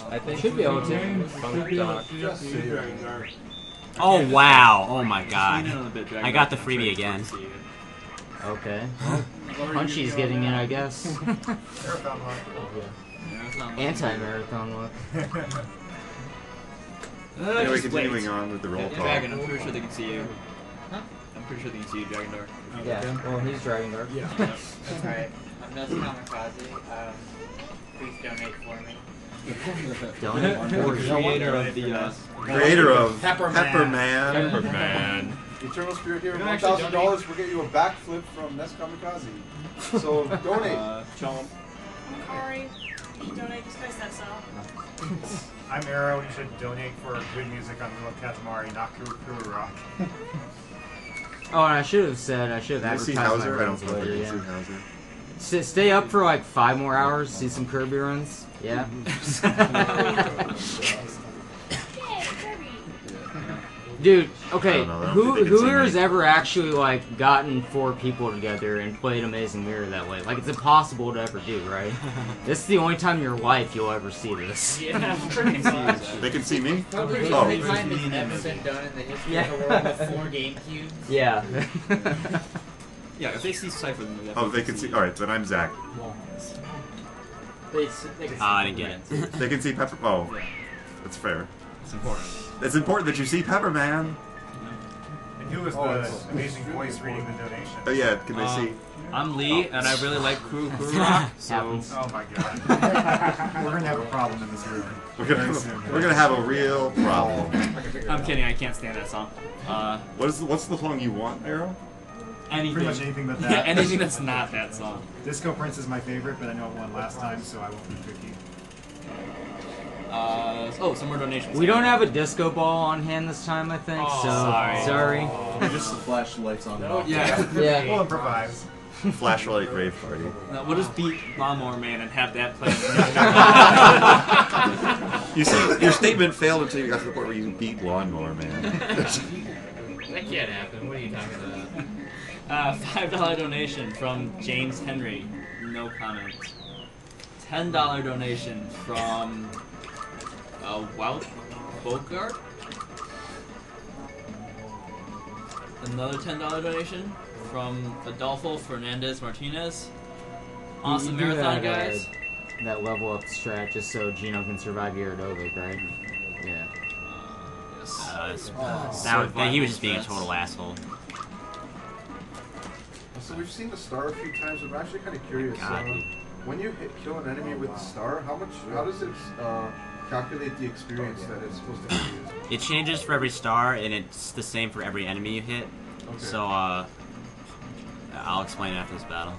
I think Should be able to. Funk Doc. Oh wow! Oh my god! I got the freebie again. Okay. Well, Punchy's getting in, I guess. Marathon luck. Anti-marathon look. Anyway, continuing on with the roll call. Dragon, I'm pretty sure they can see you. Huh? I'm pretty sure they can see you, Dragon Dark. Yeah, well, he's Dragon Dark. Yeah. That's right. I'm no Kamikaze. Please donate for me. Donate for you. Creator of Pepperman. Pepperman. Eternal Spirit here, You don't actually $1,000 will get you a backflip from Nest Kamikaze. So donate. Chomp. Sorry. You donate just because that's all. I'm Arrow. You should donate for good music on Little Katamari, not Kuru Rock. Oh, and I should have Did I see advertised my Hauser? I don't runs think I later, did yeah. see Hauser. Stay up for like 5 more hours, see some Kirby runs. Yeah. Dude, okay, I don't know, who they can see here has me. ever actually like gotten 4 people together and played Amazing Mirror that way? Like, it's impossible to ever do, right? This is the only time in your life you'll ever see this. Yeah, pretty much. They can see me? I'm pretty sure the time it's ever been done in the history of the world with 4 GameCubes. Yeah. Yeah, if they see Cypher, then they Oh, they can see. Alright, then I'm Zach. I didn't get it. They can see Pepper. Oh, that's fair. It's important. It's important that you see Pepperman. And who was the amazing voice reading the donation? Oh yeah, can they see? I'm Lee, and I really like Kuru Rock, so... Oh my god. We're gonna have a problem in this room. We're gonna have a real problem. I'm kidding, I can't stand that song. What's the song you want, Arrow? Anything. Pretty much anything but that. Yeah, anything that's not that song. Disco Prince is my favorite, but I know it won last time, so I won't be picky. Some more donations. We don't have a disco ball on hand this time, I think, so sorry. Just the flashlights on. Yeah. Yeah. We'll improvise. Flashlight rave party. No, we'll just beat Lawnmower Man and have that play. You see, your statement failed until you got to the point where you beat Lawnmower Man. That can't happen. What are you talking about? $5 donation from James Henry. No comment. $10 donation from Wout Bogart. Another $10 donation from Adolfo Fernandez Martinez. Awesome You do marathon, that, guys. That level up strat just so Gino can survive Gyaradovic, right? Yeah. He was just being a total asshole. So we've seen the star a few times. I'm actually kind of curious. When you kill an enemy with the star, how does it calculate the experience that it's supposed to give you? It changes for every star, and it's the same for every enemy you hit. Okay. So, I'll explain it after this battle.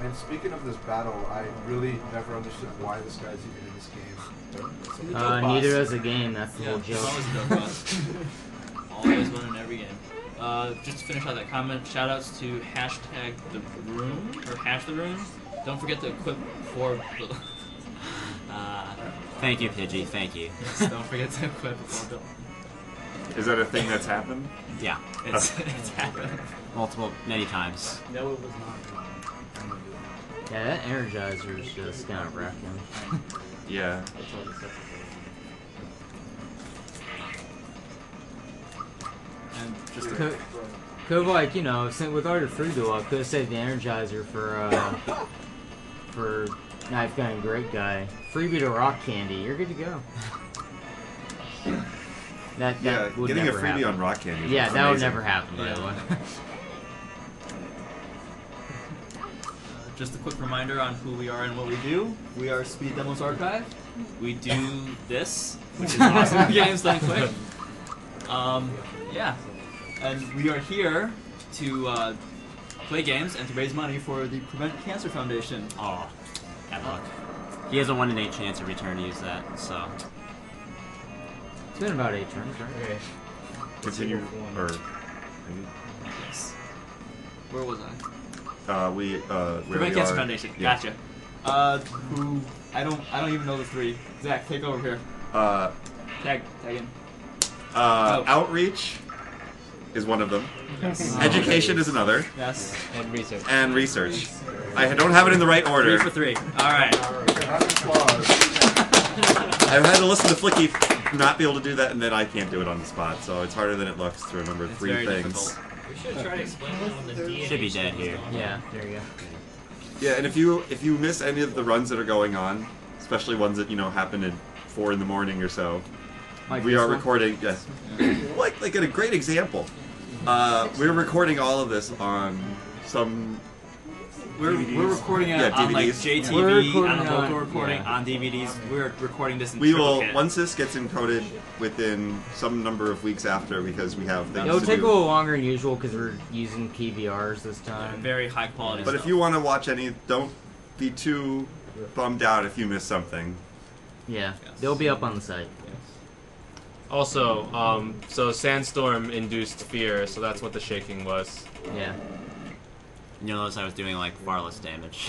And speaking of this battle, I really never understood why this guy's even in this game. Neither does the game, that's the whole joke. It's always a dope boss. Always one in every game. Just to finish out that comment, shoutouts to hashtag the room, or hash the room. Don't forget to equip for... Thank you, Pidgey, thank you. Yes, don't forget to equip for Bill. Is that a thing that's happened? Yeah. It's happened. Many times. No, it was not. Yeah, that Energizer is just kind of wrecking. Yeah. And just Could like, you know, with all your free duel, I could have saved the Energizer for Knife Guy and Great Guy. Freebie to Rock Candy, you're good to go. That would getting never a freebie happen. on Rock Candy. Yeah, that would amazing. never happen, by the way. just a quick reminder on who we are and what we do. We are Speed Demos Archive. We do this, which is awesome games done quick. Yeah. And we are here to play games and to raise money for the Prevent Cancer Foundation. Oh, bad luck. He has a 1 in 8 chance of return to use that, so... It's been about 8 turns, right? Okay. Continue, or... Yes. Where was I? Where Prevent we Cancer are. Foundation. Yeah. Gotcha. Who... I don't even know the 3. Zach, take over here. Tag in. Outreach is one of them. Yes. Education is another. Yes. And research. And research. I don't have it in the right order. 3 for 3. All right. I've had to listen to Flicky not be able to do that, and then I can't do it on the spot, so it's harder than it looks to remember It's 3 very things. difficult. We should try to explain that on the DNA. Should be dead here. Yeah, there you go. Yeah, and if you miss any of the runs that are going on, especially ones that happen at 4 in the morning or so, Like we this are one? recording. Yes, like a great example. We're recording all of this on some. We're recording it on like DVDs. JTV, on a local recording, on DVDs. We're recording this in We will triplicate. once this gets encoded within some number of weeks after, because we have things It'll to take do. a little longer than usual because we're using PVRs this time. Very high quality But stuff. if you want to watch any, don't be too bummed out if you miss something. Yeah, they'll be up on the site. Also, so Sandstorm induced fear, so that's what the shaking was. Yeah. You'll notice I was doing like far less damage.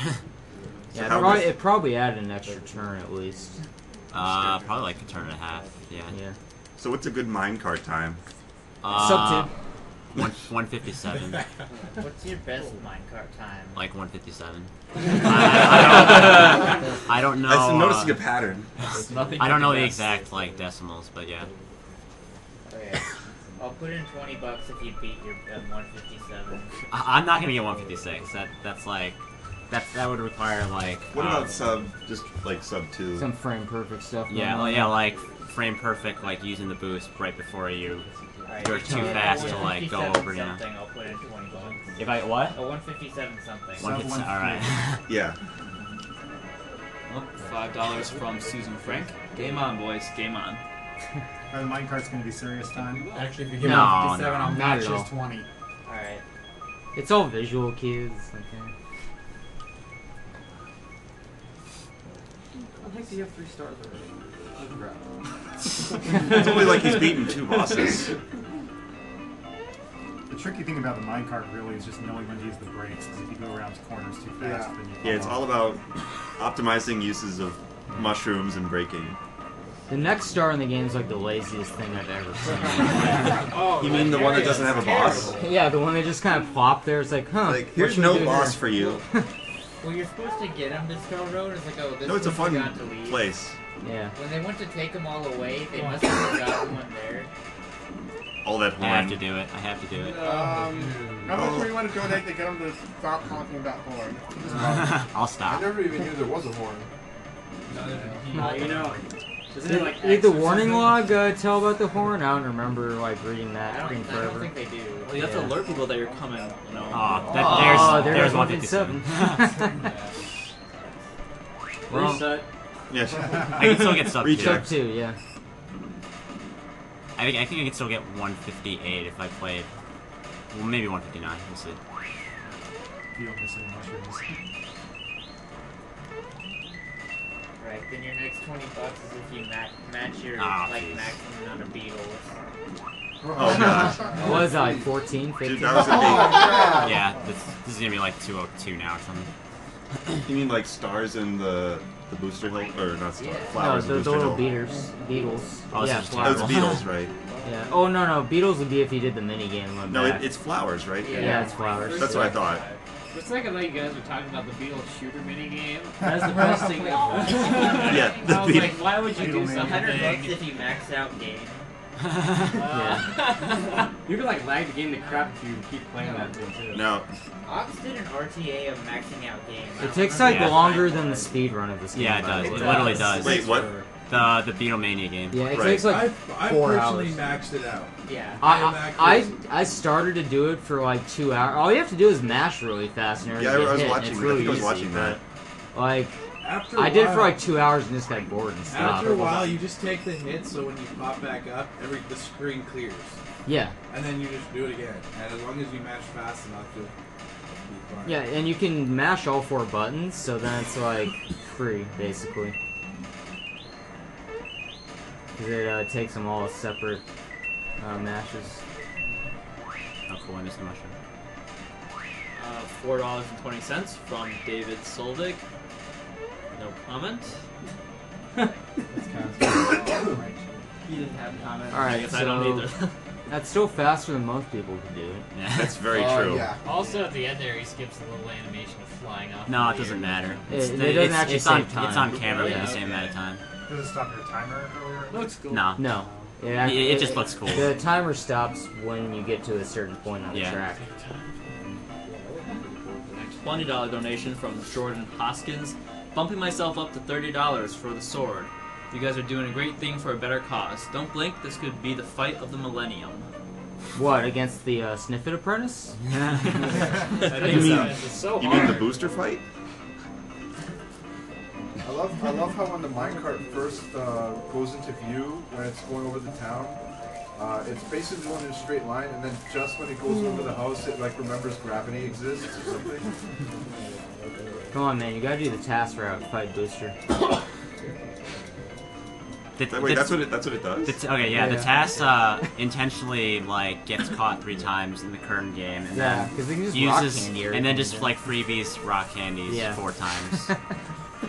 Yeah, it probably added an extra turn at least. Probably like a turn and a half. Yeah. Yeah. So what's a good minecart time? Sub 157. What's your best minecart time? Like 157. I don't know. I'm noticing a pattern. I don't know the exact like decimals, but yeah. Okay. I'll put in $20 if you beat your 157. I'm not gonna get 156. That would require like. What about sub 2? Some frame perfect stuff. Yeah, like frame perfect, like using the boost right before you're too fast to like go over. You know. I'll put in $20. If I what? A 157 something. 157. All right. Yeah. Oh, $5 from Susan Frank. Game on, boys. Game on. Are the minecarts going to be serious time? Actually, if you give No, me 57, I'll not match at all. his 20. Alright. It's all visual cues. Okay. I think you have 3 stars already. It's only like he's beaten 2 bosses. The tricky thing about the minecart really is just knowing when to use the brakes, because if you go around corners too fast, then you fall Yeah, it's off. all about optimizing uses of mushrooms and braking. The next star in the game is like the laziest thing I've ever seen. You mean the one that doesn't have a boss? Yeah, the one that just kind of plopped there. It's like, huh. Like, what here's should we no do boss here? for you. Well, you're supposed to get them to Skull Road. It's like, oh, this No, it's a one fun forgot to leave. place. Yeah. When they went to take them all away, they must have forgotten one there. All that I horn. have to do it. I have to do it. How much do you want to donate to get him to stop talking about horn? I'll I stop. never even knew there was a horn. You know, isn't it like Did the X or warning something? log tell about the horn? I don't remember like reading I that don't, thing I don't forever. think they do. Well, you have to alert people that you're coming. You know. There's 157. 157. Well, Reset. Yes. I can still get sub 2. Reject. Sub 2, yeah. I think I can still get 158 if I played. Well, maybe 159. We'll see. You don't miss any mushrooms. Right, then your next $20 is if you match your Ah, like jeez. maximum amount of beetles. Oh gosh. What was I, like 14, 15? Dude, that was a Yeah, this is gonna be like 202 now or something. big... You mean like stars in the booster hill? Or not stars, Yeah. No, flowers the in Booster little Hill? beetles. Oh, this Yeah, is Oh, flowers. it's beetles, right? Yeah. Oh, no, beetles would be if you did the minigame and went No, back. it's flowers, right? Yeah, it's flowers. That's what I thought. For a second, like you guys were talking about the Beetle shooter minigame. That's the best thing ever. Yeah, the I was beetle. like, why would you do something? $100 if you max out game. Yeah. You can like lag the game to crap if you keep playing that thing too. No. Ox did an RTA of maxing out game. It takes like Yeah. longer than the speed run of this game. Yeah, it by does. the It way. literally does. Wait, what? The Beatlemania game. Yeah, it Right. takes like I 4 personally hours. maxed it out. Yeah. I started to do it for like 2 hours. All you have to do is mash really fast and Yeah, everything. I was hit, and watching. it's I really think I was easy, watching that. but, like, After I did it for while- like 2 hours and just got bored and stopped. After a while, you just take the hit, so when you pop back up, the screen clears. Yeah. And then you just do it again. And as long as you match fast enough, you'll be fine. Yeah, and you can mash all 4 buttons, so then it's like free, basically. Because it takes them all as separate mashes. Oh, cool. I missed the mushroom. $4.20 from David Solvig. No comment. That's kind of He didn't have a comment. I Alright, guess so I don't either. that's still faster than most people can do it. Yeah. That's very true. Yeah. Also, at the end there, he skips the little animation of flying off. No, it doesn't matter. It doesn't actually it's on, save time. It's on camera Yeah, for the same okay. amount of time. Does it stop your timer earlier? Looks cool. No. No. It just looks cool. The timer stops when you get to a certain point on the Yeah. track. $20 donation from Jordan Hoskins. Bumping myself up to $30 for the sword. You guys are doing a great thing for a better cause. Don't blink, this could be the fight of the millennium. What, against the Sniffit Apprentice? I You mean- It's so You hard. mean the booster fight? I love how when the minecart first goes into view when it's going over the town, it's basically going in a straight line, and then just when it goes over the house, it like remembers gravity exists or something. Come on, man, you gotta do the task route to fight Booster. Wait, that's what it does? Okay, yeah, Yeah. the task intentionally like gets caught 3 times in the current game, and Yeah, then 'cause they can just rock uses candy and then just everything. like freebies rock candies Yeah. 4 times.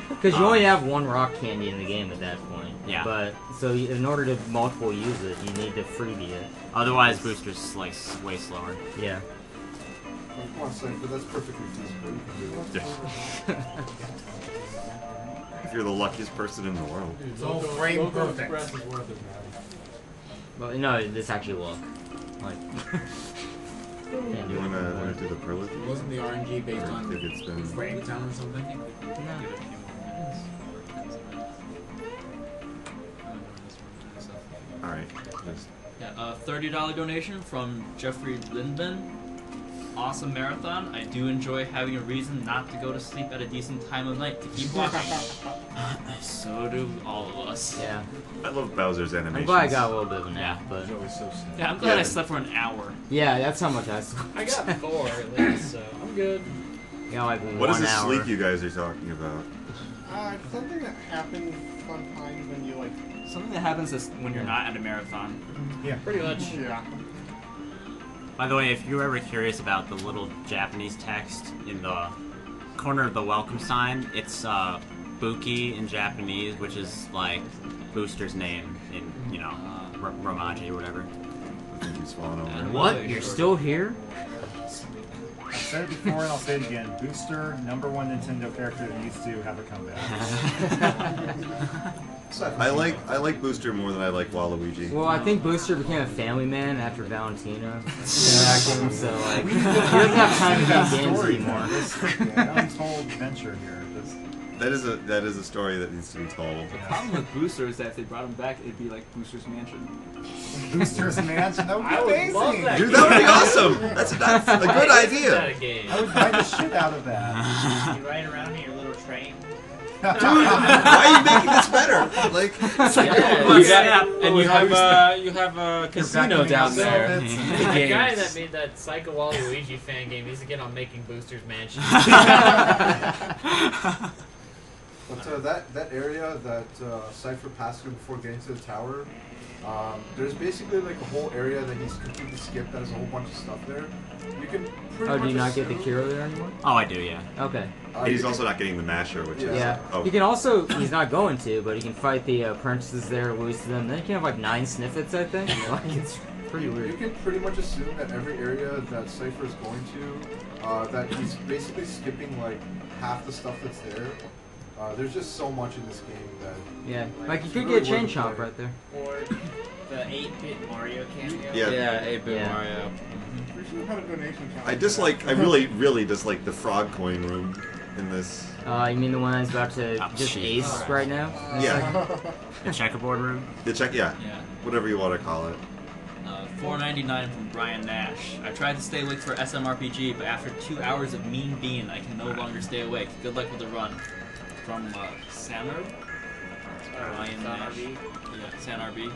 Because you only have one rock candy in the game at that point. Yeah. But, so in order to multiple use it, you need to freebie it. Otherwise, Booster's like way slower. Yeah. Well, come on, son, but that's perfectly feasible. You can do it. If you're the luckiest person in the world. Dude, So Loco- frame Loco perfect. Express is worth it, man. But no, this actually luck. Like, can't do You it. wanna do the Perla thing? Wasn't the RNG based on If it's been... frame count or something? Give it a few more minutes. Alright. Just... Yeah, $30 donation from Jeffrey Lindman. Awesome marathon. I do enjoy having a reason not to go to sleep at a decent time of night to keep watching. So do all of us. Yeah. I love Bowser's animations. I'm glad I got a little bit of a nap, but... Yeah, I'm glad I slept for an hour. Yeah, that's how much I slept. I got 4 at least, so I'm good. Yeah, like What is 1 this hour. sleep you guys are talking about? Something that happens sometimes when you like. Something that happens is when you're not at a marathon. Yeah. Pretty much. Yeah. By the way, if you're ever curious about the little Japanese text in the corner of the welcome sign, it's Buki in Japanese, which is like Booster's name in, you know, Romaji or whatever. I think he's fallen over. What? You're still here? I've said it before and I'll say it again. Booster, #1 Nintendo character that needs to have a comeback. I like Booster more than I like Waluigi. Well, I think Booster became a family man after Valentina interacted him, so like, he doesn't have time to That do games story, anymore. An untold adventure here. That is a story that needs to be told. The problem with Booster is that if they brought him back, it'd be like Booster's Mansion. Booster's Mansion, that would be I would amazing! love that Dude, that would be awesome! That's a good That idea! a game. I would buy the shit out of that. You ride around in your little train. Dude, why are you making this better? Like, It's like, you have a casino down there. The guy that made that Psycho Waluigi fan game needs to get on making Booster's Mansion. But that area that Cypher passed through before getting to the tower, there's basically like a whole area that he's completely skipped that has a whole bunch of stuff there. You can pretty Oh, much do you not get the assume- Kira there anymore? Oh, I do, yeah. Okay. he's also not getting the masher, which is... Yeah. Oh, He can also, he's not going to, but he can fight the apprentices there, lose to them. Then he can have like 9 sniffets, I think. Like, it's pretty You weird. can pretty much assume that every area that Cypher is going to, that he's basically skipping like half the stuff that's there. There's just so much in this game that... Yeah, like you it's could really get a chain worth chomp playing. right there. Or the 8-bit Mario cameo. Yeah. Yeah, 8-bit Yeah. Mario. We should have a donation challenge. I really dislike the frog coin room in this. You mean the one that's about to Oh, just jeez. ace right now? Yeah. The checkerboard room? Yeah. Yeah. Whatever you want to call it. $4.99 from Brian Nash. I tried to stay awake for SMRPG, but after 2 hours of Mean Bean, I can no longer stay awake. Good luck with the run. From Samer? Brian Nash. Yeah, San RB.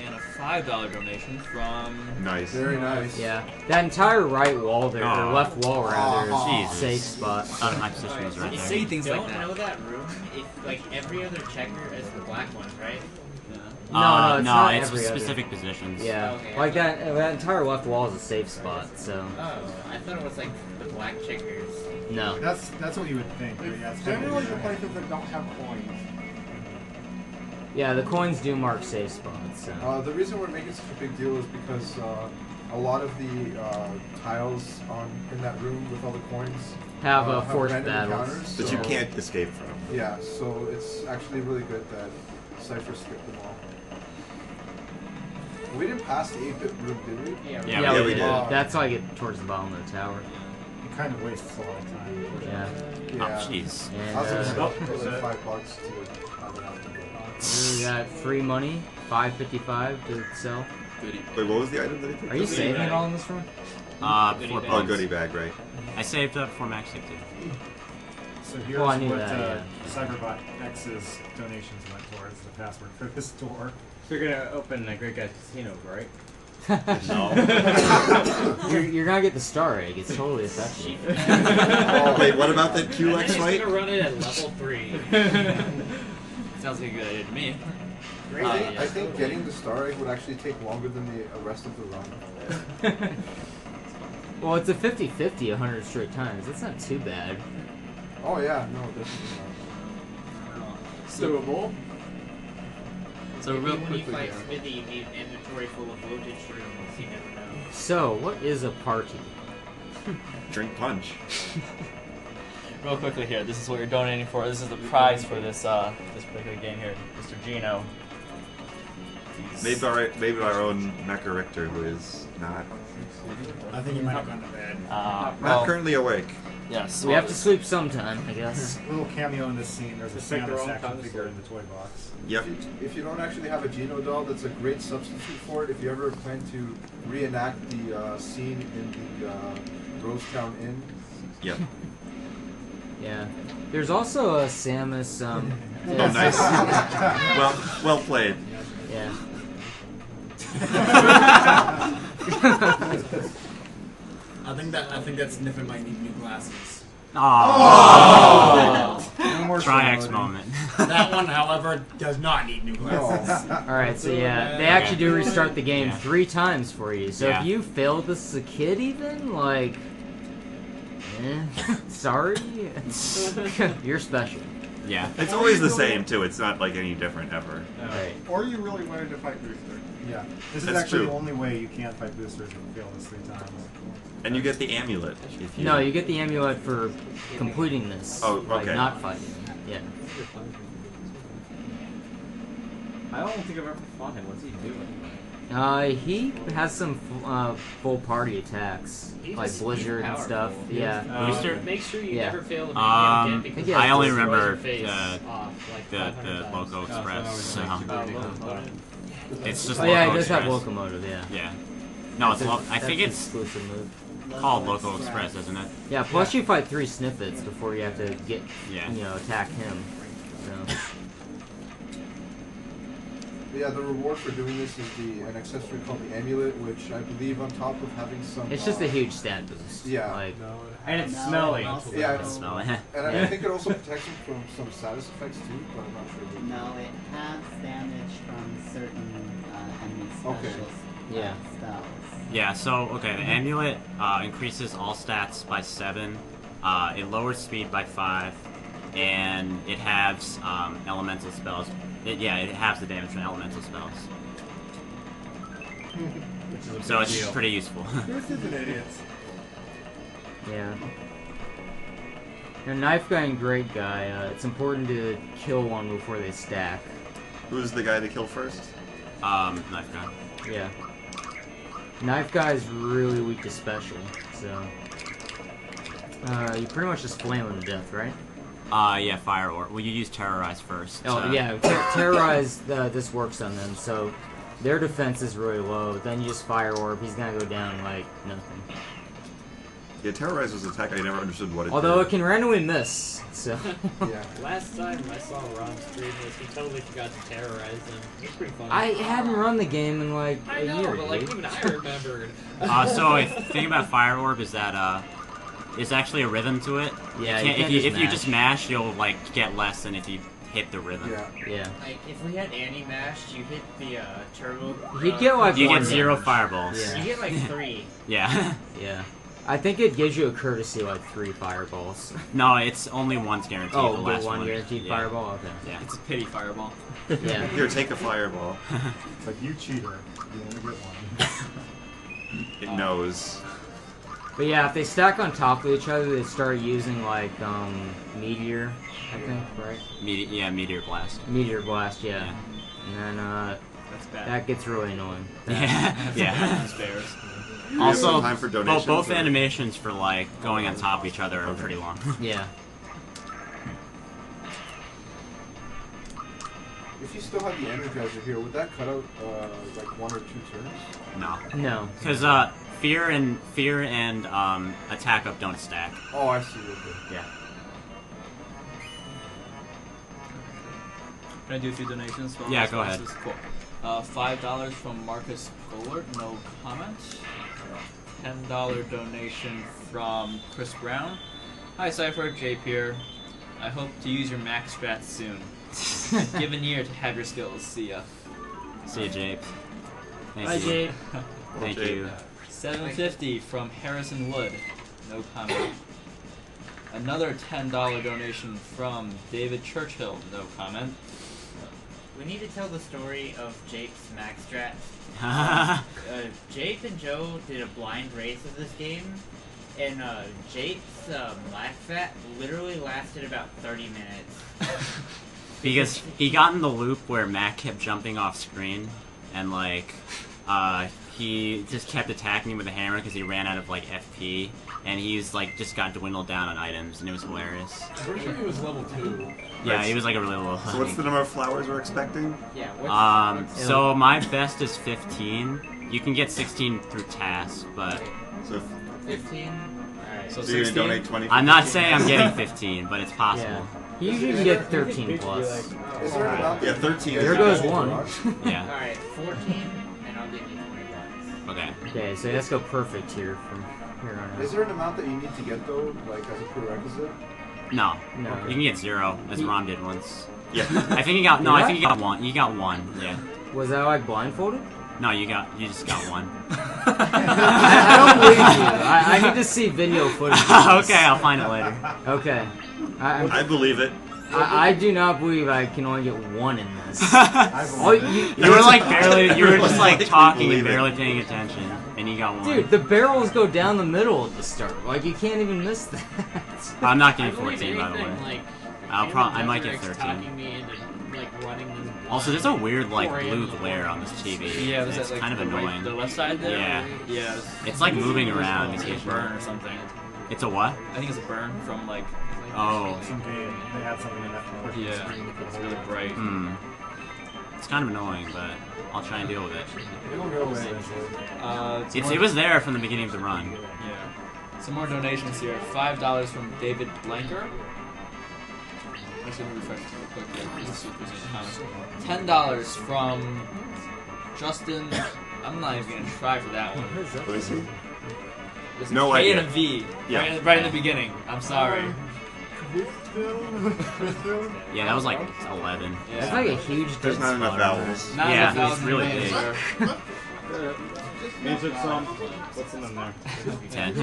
And a $5 donation from... Nice. Very nice. Yeah. That entire right wall there, or left wall rather, is a Jesus. safe spot. My position is right You there. say things Don't like that. know that room. If like every other checker is the black ones, right? No, it's not it's every other. specific positions. Yeah, Okay, like that entire left wall is a safe spot, so... Oh, I thought it was like the black checkers. No. That's what you would think. But yeah, it's Generally the totally places that don't have coins. Yeah, the coins do mark safe spots. So. The reason we're making such a big deal is because a lot of the tiles in that room with all the coins have forced random battles encounters, that so you can't escape from. Yeah, so it's actually really good that Cypher skipped them all. We didn't pass the 8-bit room, did we? Yeah, we did. That's how I get towards the bottom of the tower. It kind of wastes a lot of time. Yeah. Oh, jeez. I was gonna pay like $5 to have it out. We got free money, $5.55 to sell. Wait, what was the item that he picked? Are you saving it all in this room? Oh, goodie bag, right. I saved up for Max Safety. So here's I knew what that, Cyberbot X's donations went towards, the password for this door. So you're gonna open a Great Guys Casino, right? No. You're gonna get the star egg. It's totally effective. Wait, what about that QX He's fight? gonna run it at level 3. Sounds like a good idea to me. I think getting the star egg would actually take longer than the rest of the run. Well, it's a 50-50 100 straight times. That's not too bad. Oh yeah, no, definitely not. It's doable. So real quickly, when you fight Smithy, you need an inventory full of voltage rooms. You never know. So, what is a party? Drink punch. Real quickly here, this is what you're donating for. This is the prize for this this particular game here, Mr. Gino. Maybe our own Mecha Richter, who is not. I think he might have gone to bed. Not currently awake. Yes. We have to sleep sometime, I guess. A little cameo in this scene. There's a Just pick the Samus wrong action time to figure sleep. in the toy box. Yep. If you don't actually have a Geno doll, that's a great substitute for it. If you ever plan to reenact the scene in the Rosetown Inn. Yep. Yeah. There's also a Samus. Oh, nice. well played. Yeah. I think that Sniffin might need new glasses. Oh. No more Tri-X moment. That one, however, does not need new glasses. Alright, so yeah, they actually do restart the game 3 times for you. So if you failed this as a kid even, like... sorry? You're special. Yeah. It's always the same, too. It's not like any different ever. Right. Or you really wanted to fight Booster. Yeah. This is That's actually true. the only way you can't fight boosters if you fail this 3 times. And you get the amulet. If you... No, you get the amulet for completing this. Oh, Like, okay. not fighting. Yeah. I don't think I've ever fought him. What's he doing? He has some full party attacks, like Blizzard and stuff. Yeah. Booster? Make sure you never fail to beat Um, him again because I only it destroys remember your face the off, like the 500 times. Loco Express. So. It's just Oh Loco yeah, it does have Express. locomotive. Yeah. Yeah. No, it's I think that's it's exclusive move. called Loco Express, isn't it? Yeah. Plus you fight 3 Snippets before you have to get, Yeah. attack him. So. But yeah, the reward for doing this is an accessory called the amulet, which I believe on top of having some... It's just a huge stat boost. Yeah. Like, And it's smelly. Yeah, It's smelly. And I think it also protects him from some status effects too, but I'm not sure. No, it has damage from certain enemy specials. Yeah. Spells. Yeah, so, okay, the amulet increases all stats by 7, it lowers speed by 5, and it halves elemental spells. It halves the damage from elemental spells. So it's pretty useful. This is an idiot. yeah. Now, Knife Guy and Great Guy, it's important to kill one before they stack. Who's the guy to kill first? Knife Guy. Yeah. Knife Guy is really weak to special, so... you pretty much just flame him to death, right? Yeah, Fire Orb. Well, you use Terrorize first. Oh, yeah, Terrorize, this works on them, so their defense is really low. Then you just Fire Orb, he's gonna go down like nothing. Yeah, Terrorize was an attack I never understood what it Although did. it can randomly miss, so... Yeah. Last time I saw Ron stream this, he totally forgot to terrorize them. It was pretty funny. I hadn't run the game in like I a know, year, but like dude. even I remembered. So the thing about Fire Orb is that there's actually a rhythm to it. Yeah, you you can't if you just just mash, you'll like get less than if you hit the rhythm. Yeah. Yeah. Like, if we had anti-mashed, you hit the turbo... He'd get like You one get 0 damage. fireballs. Yeah. You get like 3. Yeah. Yeah. I think it gives you a courtesy like 3 fireballs. No, it's only one's guaranteed. Oh, the last one one. guaranteed fireball? Okay. Yeah. It's a pity fireball. Yeah. Here, take a fireball. It's like, you cheater. You only get one. It knows. But yeah, if they stack on top of each other, they start using like meteor, I think, right? Meteor blast. Meteor blast, yeah. And then That's bad. that gets really annoying. Yeah, yeah. Spares. Also, time for donations, both or? animations for like going on top of each other are pretty long. Yeah. If you still have the Energizer here, would that cut out like 1 or 2 turns? No. No. Because fear and attack up don't stack. Oh, I see. Okay. Yeah. Can I do a few donations? While Yeah, this go ahead. process? Cool. $5 from Marcus Bullard, no comment. $10 donation from Chris Brown. Hi Cypher, Jape here. I hope to use your max strats soon. Given year to have your skills. See ya. See you, Jape. Thank Hi, you. Jape. Thank you. $7.50 from Harrison Wood. No comment. Another $10 donation from David Churchill. No comment. We need to tell the story of Jape's max strats. Jape and Joe did a blind race of this game, and Jape's black fat literally lasted about 30 minutes. Because he got in the loop where Mac kept jumping off screen, and like, he just kept attacking him with a hammer because he ran out of like FP, and he's like just got dwindled down on items, and it was hilarious. I'm pretty sure he was level 2. Yeah, he was like a really low. So what's the number of flowers we're expecting? Yeah. So my best is 15. You can get 16 through tasks, but so 15. Alright, so you're gonna donate 20. I'm not saying I'm getting 15, but it's possible. Yeah. You usually can get 13 plus. Is there an amount? Yeah, 13. There goes 1. Yeah. Alright, 14, and I'll give you 20 bucks. Okay. Okay, so let's go perfect here from here on out. Is there an amount that you need to get though, like as a prerequisite? No. No. You can get 0, as Rom did once. Yeah. I think he got no. I think he got 1. You got 1. Yeah. Was that like blindfolded? No, you just got 1. I don't believe you. I need to see video footage. Okay, I'll find it later. Okay. I believe it. I do not believe I can only get 1 in this. You were like barely. You were just like talking and barely paying attention, and you got 1. Dude, the barrels go down the middle at the start. Like you can't even miss that. I'm not getting 14, by the way. Like, I might get 13. talking me into, like, running this Also, there's a weird like blue glare on this TV. Yeah, was It's that like kind of the annoying. Right, the left side there? Yeah. Yeah. It's like moving around It's a occasionally. burn or something. It's a what? I think it's a burn from like. Oh. Some game, they had something in that portion of the Yeah, screen. it's really bright. Hmm. It's kind of annoying, but I'll try and deal with it. It'll go away eventually. It was there from the beginning of the run. Yeah. Some more donations here. $5 from David Blanker. I'm just gonna refresh this real quick here. Just see if there's any comments. $10 from Justin. I'm not even gonna try for that one. What is he? There's No a K idea. and a V. Yeah. Right in the beginning. I'm sorry. Yeah, that was like 11. Yeah. That's like a huge. There's not enough vowels. Not Yeah, enough it's really vowels big. there. Answered some. What's in there? 10.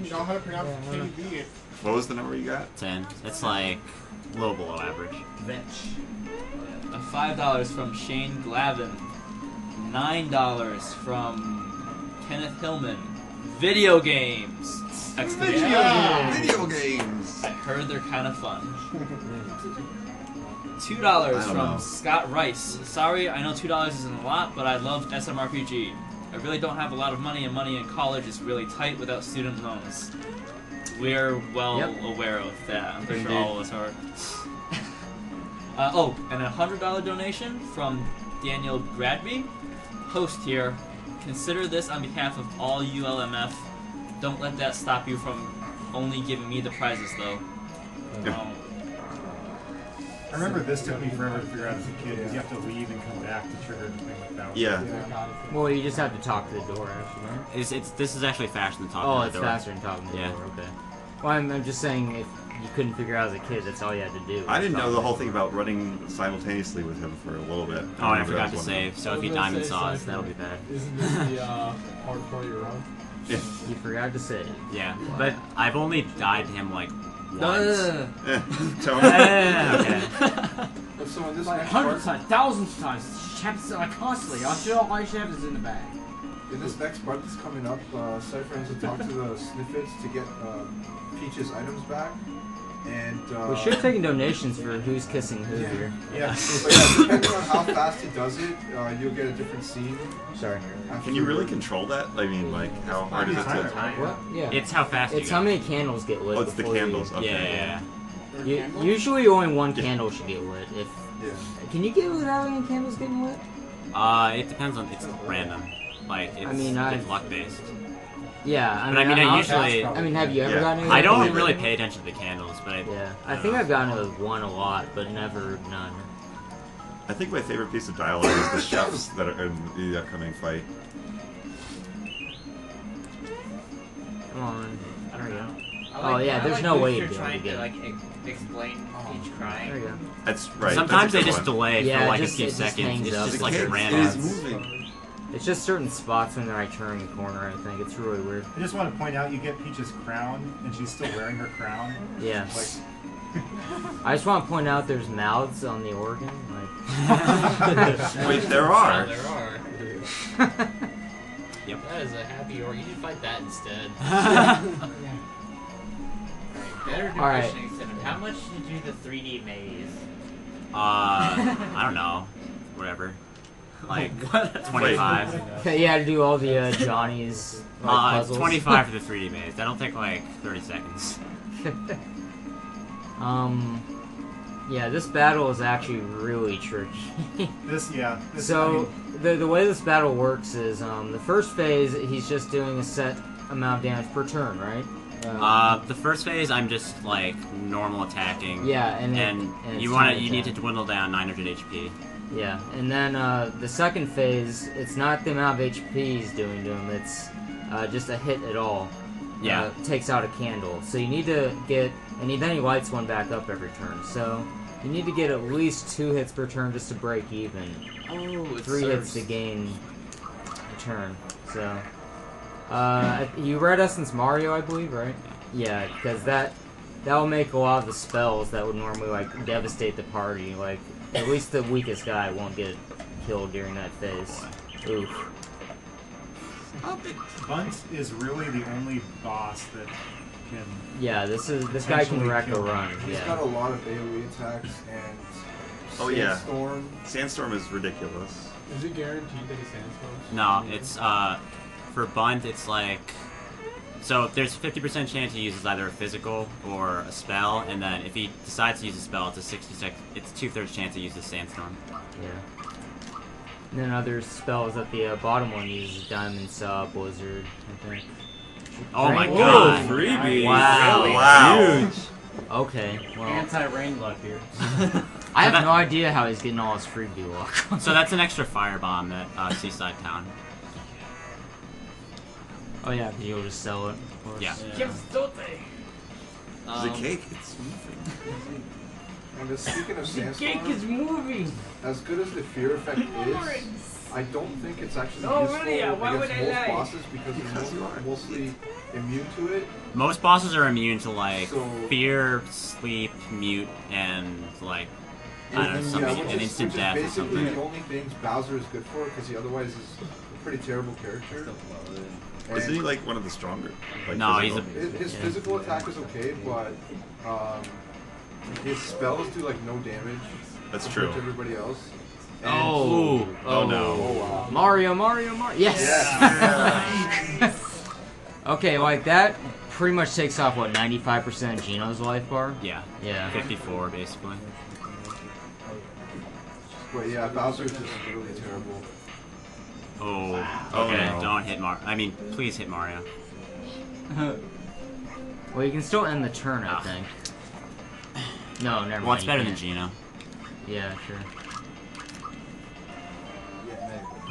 know how to pronounce KV. What was the number you got? 10. It's like a little below average. $5 from Shane Glavin. $9 from Kenneth Hillman. Video games! Video games! I heard they're kind of fun. $2 don't from know. Scott Rice. Sorry, I know $2 isn't a lot, but I love SMRPG. I really don't have a lot of money, and money in college is really tight without student loans. We're well aware of that. I'm pretty sure all of us are. Oh, and a $100 donation from Daniel Bradby. Host here. Consider this on behalf of all ULMF. Don't let that stop you from only giving me the prizes, though. I remember this took me forever to figure out as a kid because you have to leave and come back to trigger the thing with that. Yeah. Well, you just have to talk to the door, actually, right? This is actually faster than talking Oh, to it's the door. faster than talking to the Yeah. door. Okay. Well, I'm just saying if you couldn't figure out as a kid, that's all you had to do. I didn't know the whole thing about running simultaneously with him for a little bit. Oh, and I remember forgot that to was one. save, so if you diamond saws, that'll be bad. Isn't this the hard part of your run? Yeah. You forgot to say it. Yeah, but I've only died to him like once. Tony. Okay. So in this Like next hundreds part, of times, thousands of times. This happens constantly. I feel all I should have is in the bag. in this next part that's coming up, Cypher has to talk to the Sniffits to get Peach's items back. And We should have taken donations for who's kissing who here. Yeah. But yeah, depending on how fast he does it, you'll get a different scene. Sorry. Can you really control that? I mean, like, how hard is it to? What? Yeah. It's how fast. It's you how go. many candles get lit. Oh, it's the before you- candles. Okay. Yeah. Usually only one candle should get lit. If Yeah. Can you get without any candles getting lit? It depends on. It's random. Like it's, it's luck based. Yeah, But I mean, I usually. I mean, have you ever gotten? I don't really pay attention to the candles, but I think I've gotten one a lot, but never none. I think my favorite piece of dialogue is the chefs that are in the upcoming fight. Come on. There we go. I like, there's I no like way you're to be able to trying get to it. like explain Peach crying. There you go. That's right. Sometimes that's a they good just one. delay Yeah, for like just- a few it just seconds. hangs It's up. just The like kid random. is moving. It's just certain spots when they're turning the corner. I think it's really weird. I just want to point out, you get Peach's crown, and she's still wearing her crown. Yeah. Like, I just want to point out there's mouths on the organ. Like. Wait, there are. There are. Yep. That is a happy organ. You should fight that instead. Better do All right. question instead of how much did you do the 3D maze? I don't know. Whatever. Like 25. You had to do all the Johnny's puzzles. 25 for the 3D maze. That'll take like 30 seconds. Yeah, this battle is actually really tricky. So the way this battle works is the first phase he's just doing a set amount of damage per turn, right? The first phase I'm just like normal attacking. Yeah, and you need to dwindle down 900 HP. Yeah, and then the second phase, it's not the amount of HP he's doing to him, it's just a hit at all. Yeah. Takes out a candle. So you need to get, then he lights one back up every turn. So you need to get at least 2 hits per turn just to break even. Oh, 3 hits to gain a turn. So, you read Essence Mario, I believe, right? Yeah, because that will make a lot of the spells that would normally like devastate the party. Like at least the weakest guy won't get killed during that phase. Oof. Bunt is really the only boss that can. Yeah, this guy can wreck a run. He's got a lot of AoE attacks and. Oh yeah. Sandstorm. Sandstorm is ridiculous. Is it guaranteed that he sandstorms? No, it's for Bunt it's like so there's a 50% chance he uses either a physical or a spell, and then if he decides to use a spell, it's a 2/3 chance he uses Sandstorm. Yeah. And then other spells at the bottom one uses Diamond Saw, Blizzard, I think. Oh my Whoa, god! freebie! Wow! Huge! Okay, well... Anti-rain luck here. I have no idea how he's getting all his freebie luck. So that's an extra firebomb at Seaside Town. Oh yeah, you'll just sell it. Of course. Yeah. There's a cake. It's moving. And speaking of The Sandstorm, cake is moving. as good as the fear effect is, I don't think it's actually No, useful really, why would against I most lie? bosses because they're mostly immune to it. Most bosses are immune to like So- fear, sleep, mute, and like I don't know, something, which an is instant death or basically something. the only things Bowser is good for because he otherwise is a pretty terrible character. Isn't he like one of the stronger? Like, No, His physical attack is okay, but his spells do like no damage. That's compared true. to everybody else. And Oh no! Oh wow. Mario! Yes! Okay, like that pretty much takes off, what, 95% of Geno's life bar? Yeah. Yeah. 54 basically. But yeah, Bowser is just really terrible. Oh. Oh, Okay. no. Don't hit Mario. I mean, please hit Mario. Well, you can still end the turn, I think. No, never mind. Well, it's you better than can't. Geno. Yeah, sure.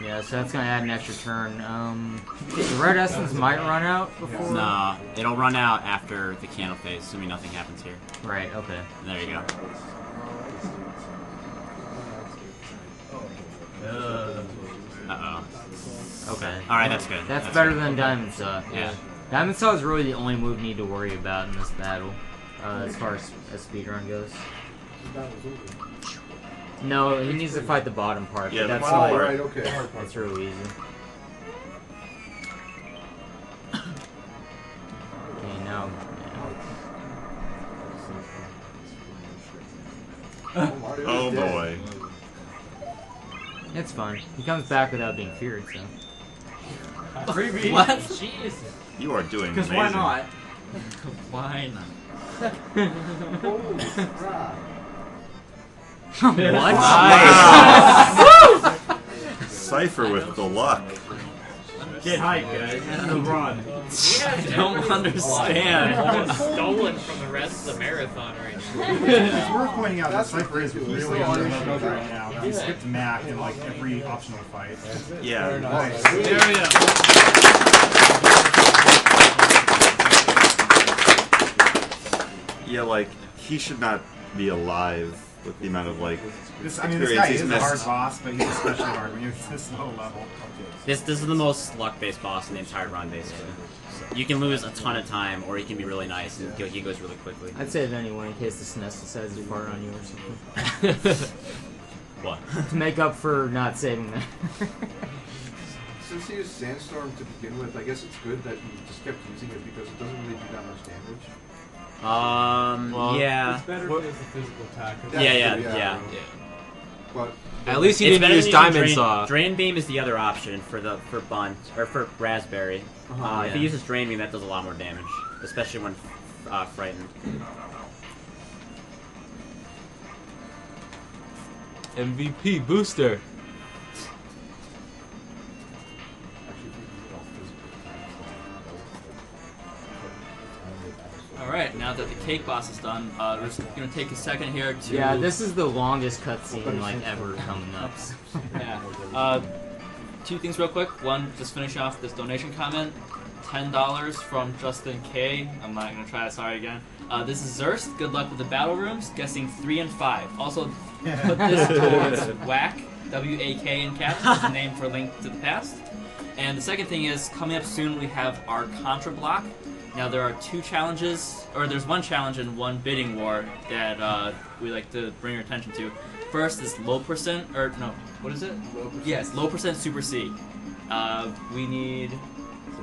Yeah, so that's gonna add an extra turn. The red essence might run out before. Nah, it'll run out after the candle phase, assuming nothing happens here. Right. Okay. There you go. Uh, Uh oh. Okay. Alright, that's good. That's better than Diamond Saw. Yeah. Diamond Saw is really the only move you need to worry about in this battle, as far as speedrun goes. No, he needs to fight the bottom part. Yeah, but that's bottom like, right, okay. That's real easy. Okay, now. Oh boy. It's fine. He comes back without being feared, so. Freebie. What? Jeez. You are doing Because amazing. why not? Why not? What? Nice. Cypher with the luck. Get hype, guys. This is a run. I don't understand. Almost stolen from the rest of the marathon right now. It's worth pointing out that Cypher is really underleveled right now. He skipped Mac in like every optional fight. Yeah. Nice. There we go. Yeah, like, he should not be alive with the amount of, like, This guy is a hard boss, but he's especially hard when you're this low level. This is the most luck-based boss in the entire run, basically. So you can lose a ton of time, or he can be really nice and he goes really quickly. I'd save anyone in case the SNES decides to fart on you or something. What? To make up for not saving them. Since he used Sandstorm to begin with, I guess it's good that he just kept using it because it doesn't really do that much damage. Well, yeah. It's better if it's a physical attack. Yeah. But at least he it's didn't better use than Diamond using Saw. Drain Beam is the other option for Bunt or for Raspberry. If he uses Drain Beam, that does a lot more damage, especially when frightened. MVP booster. Alright, now that the cake boss is done, we're just going to take a second here to... Yeah, this is the longest cutscene like ever coming up. Yeah. Two things real quick. One, just finish off this donation comment. $10 from Justin K. I'm not going to try that, sorry again. This is Zerst. Good luck with the battle rooms. Guessing 3 and 5. Also, put this towards WAC, W-A-K in caps, as a name for Link to the Past. And the second thing is, coming up soon we have our Contra block. Now there are 2 challenges, or there's 1 challenge and 1 bidding war that we like to bring your attention to. First is low percent, or no, what is it? Low percent. Yes, low percent Super C. We need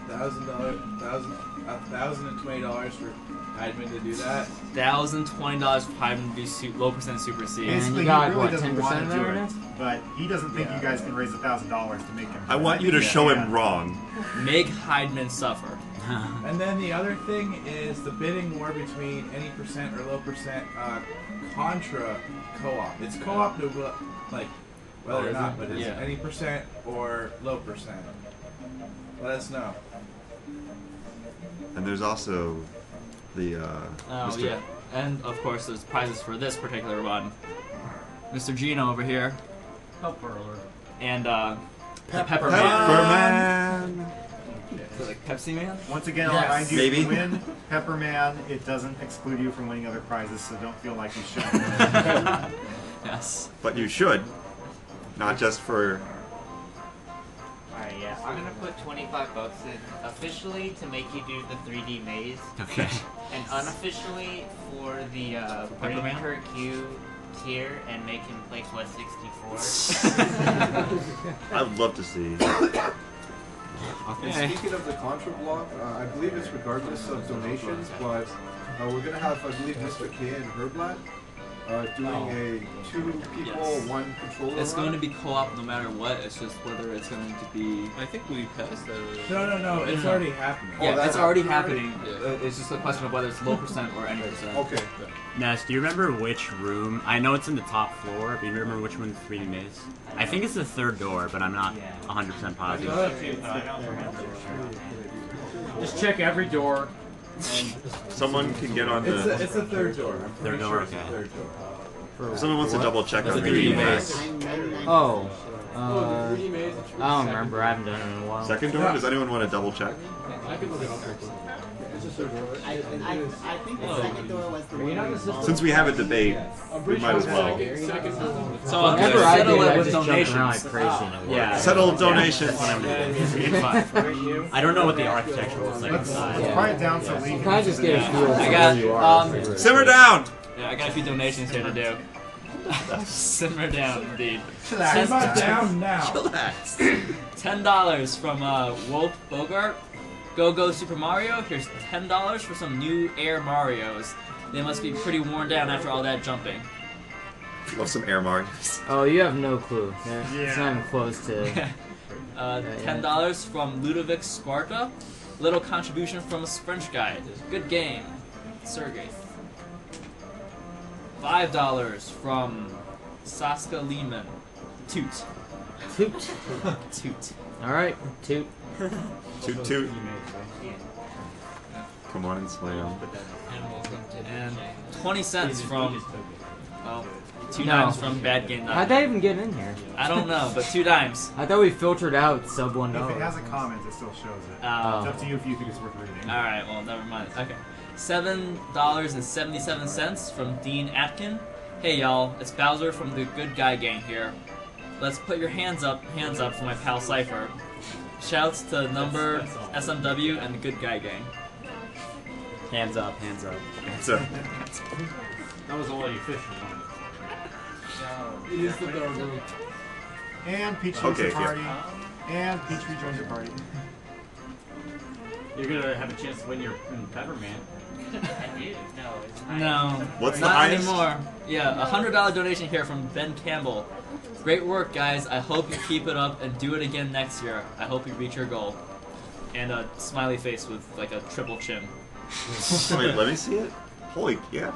$1,020 for Heidman to do that. $1,020 for Heidman to do low percent Super C. Basically, he really doesn't want to do it, but he doesn't think you guys can raise $1,000 to make him. I want you to show him wrong. Make Heidman suffer. And then the other thing is the bidding war between any percent or low percent Contra co-op. It's co-op to like whether or not, but it's any percent or low percent. Let us know. And there's also the Mr. Yeah, and of course there's prizes for this particular one. Mr. Gino over here. And Pepperman. So like Pepsi Man? Once again, I'll remind you, if you win Pepperman, it doesn't exclude you from winning other prizes, so don't feel like you should. Yes. But you should. Not just for... Alright, yeah. I'm gonna put $25 in officially to make you do the 3D maze. Okay. And unofficially for the bring Kurt Q tier and make him play Quest 64. I would love to see. And speaking of the Contra block, I believe it's regardless of donations, but we're going to have, I believe, Mr. K and Herblat doing a 2 people, 1 controller It's run. going to be co-op no matter what, it's just whether it's going to be... I think we passed that already. No, it's already happening. Yeah, it's already happening. Yeah. It's just a question of whether it's low percent or any percent. Okay. Ness, do you remember which room? I know it's in the top floor, but do you remember which one the 3D maze? I think it's the 3rd door, but I'm not 100% positive. Just check every door. And someone can get on the... It's the 3rd door. I'm pretty 3rd door, sure it's okay. the 3rd door. If someone wants to double check on the Oh. Oh, the 3D maze. I don't remember. I haven't done it in a while. Second door? Does anyone want to double check? I can look it up real quick. It's just a door. I think the second door was the one. Since we have a debate, we might as well. So I'm Whenever gonna I settle do, it I with just jump around donations. like crazy in a way. Yeah. Settle donations. I don't know what the architecture looks like Let's inside. quiet down so we You kind of just get a feel for I where got you are. Simmer down! Yeah, I got a few donations here to do. Simmer down, indeed. Chillax down now. Relax. $10 from Wolf Bogart. Go Super Mario. Here's $10 for some new Air Marios. They must be pretty worn down after all that jumping. Love some air Marios. Oh, you have no clue. It's not even close to. $10 from Ludovic Sparta. Little contribution from a French guy. Good game. Sergey. $5 from Saska Lehman. Toot. Toot. Toot. Alright, toot. Toot toot. Come on and slay them. And 20 cents from, well, 2 No. dimes from Bad Game Night. How'd that even get in here? I don't know, but 2 dimes. I thought we filtered out sub $1. If it has a comment, it still shows it. Oh. It's up to you if you think it's worth reading. Alright, well, never mind. Okay. $7.77 from Dean Atkin. Hey y'all, it's Bowser from the Good Guy Gang here. Let's put your hands up for my pal Cypher. Shouts to Number, SMW, and the Good Guy Gang. Hands up, hands up. Hands up. That was only official. It is the third room. And Peach leaves Okay, the party. And Peach rejoins the party. You're gonna have a chance to win your Pepperman. I do. No, it's not. No, What's the not highest? anymore. Yeah, a $100 donation here from Ben Campbell. Great work, guys. I hope you keep it up and do it again next year. I hope you reach your goal. And a smiley face with like a triple chin. Wait, let me see it. Holy, yeah.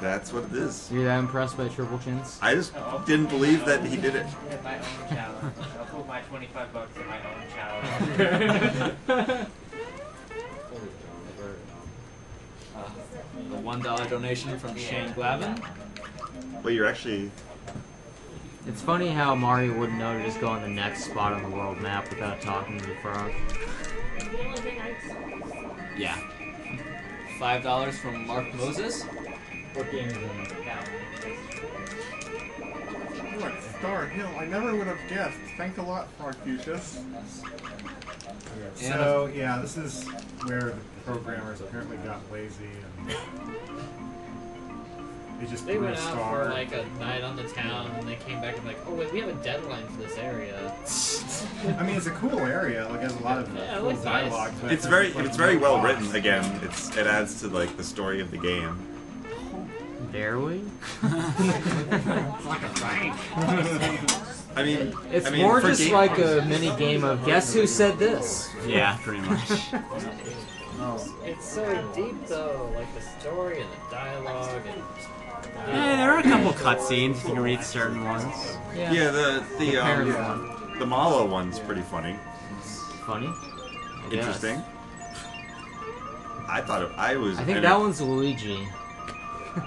That's what it is. You're that impressed by triple chins? I just didn't believe that he did it. At my own challenge. I'll put my $25 in my own challenge. The $1 donation from Shane Glavin. Wait, you're actually... It's funny how Mario wouldn't know to just go on the next spot on the world map without talking to the frog. Yeah. $5 from Mark Moses. What game is it? What, Star Hill? I never would have guessed. Thanks a lot, Arcucius. So, yeah, this is where the programmers apparently got lazy and they just They threw a went out star. for like a night on the town, and they came back and like, oh wait, we have a deadline for this area. I mean, it's a cool area. Like, there's a lot of Yeah, it cool looks nice. dialogue. But It's very, like, it's very no well plots. written. Again, it adds to like the story of the game. Dare we? It's like a bank. I mean, It's I mean, more for just game- like a mini game of guess who said this. Yeah, pretty much. It's so deep though, like the story and the dialogue and. Yeah, there are a couple cutscenes. You can read certain ones. Yeah, the parent one. the Malo one's pretty funny. Funny? I guess. Interesting. I thought I was. I think that one's Luigi.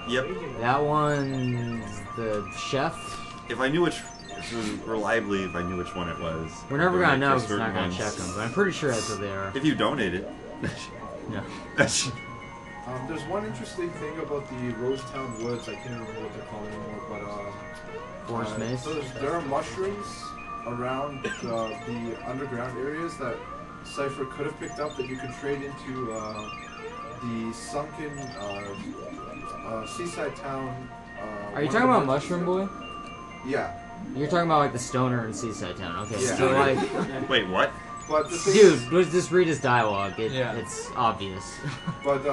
Yep. That one's the chef. If I knew which, reliably, if I knew which one it was. We're never I'd gonna make know for 'cause it's not certain gonna ones. check them, but I'm pretty sure that's what they are. If you donated. No. There's one interesting thing about the Rosetown Woods. I can't remember what they're called anymore, but Forest maze? So there are mushrooms around the underground areas that Cypher could have picked up that you can trade into the sunken seaside town. Are you one talking of the about Mushroom Boy? Yeah. You're talking about like the stoner in Seaside Town. Okay, Yeah. so like, Wait, what? But the thing dude, just read his dialogue. It's obvious. But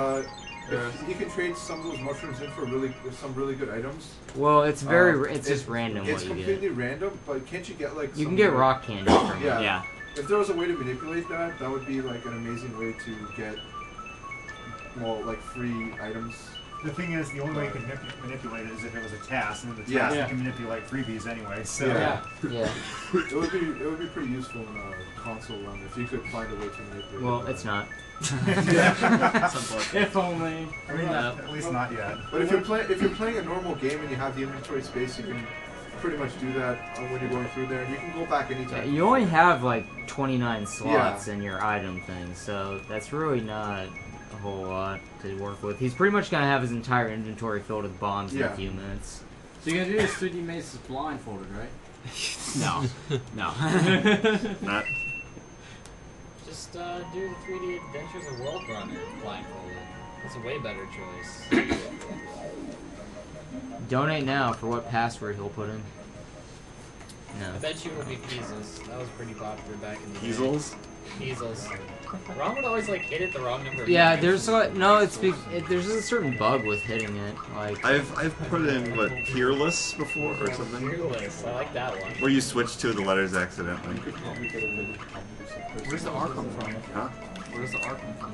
you can trade some of those mushrooms in for some really good items. Well, it's it's just random It's what you completely get. random, but can't you get like You some can get more- rock candy from it. Yeah. If there was a way to manipulate that, that would be like an amazing way to get like free items. The thing is, the only way you can manipulate it is if it was a task, and in the Yeah. task you can manipulate freebies anyway. So Yeah. Yeah. It would be pretty useful in a console run if you could find a way to manipulate. Well, it. it's not. If only. I mean, at least not yet. But if you're playing a normal game and you have the inventory space, you can pretty much do that when you're going through there. You can go back anytime. You only have like 29 slots in your item thing, so that's really not a whole lot to work with. He's pretty much gonna have his entire inventory filled with bombs in a few minutes. So you're gonna do this 3D Mazes blindfolded, right? No. No. Not. Just do the 3D Adventures of World Runner blindfolded. That's a way better choice. Donate now for what password he'll put in. No. I bet you it will be Peasels. That was pretty popular back in the day. Peasels? Peasels. Ron would always like hit it the wrong number of Yeah, times. there's like there's a certain bug with hitting it. Like I've put in what, peerless before or something. Peerless. I like that one. Where you switch two of the letters accidentally. Where's the R come from? Huh? Where does the R come from?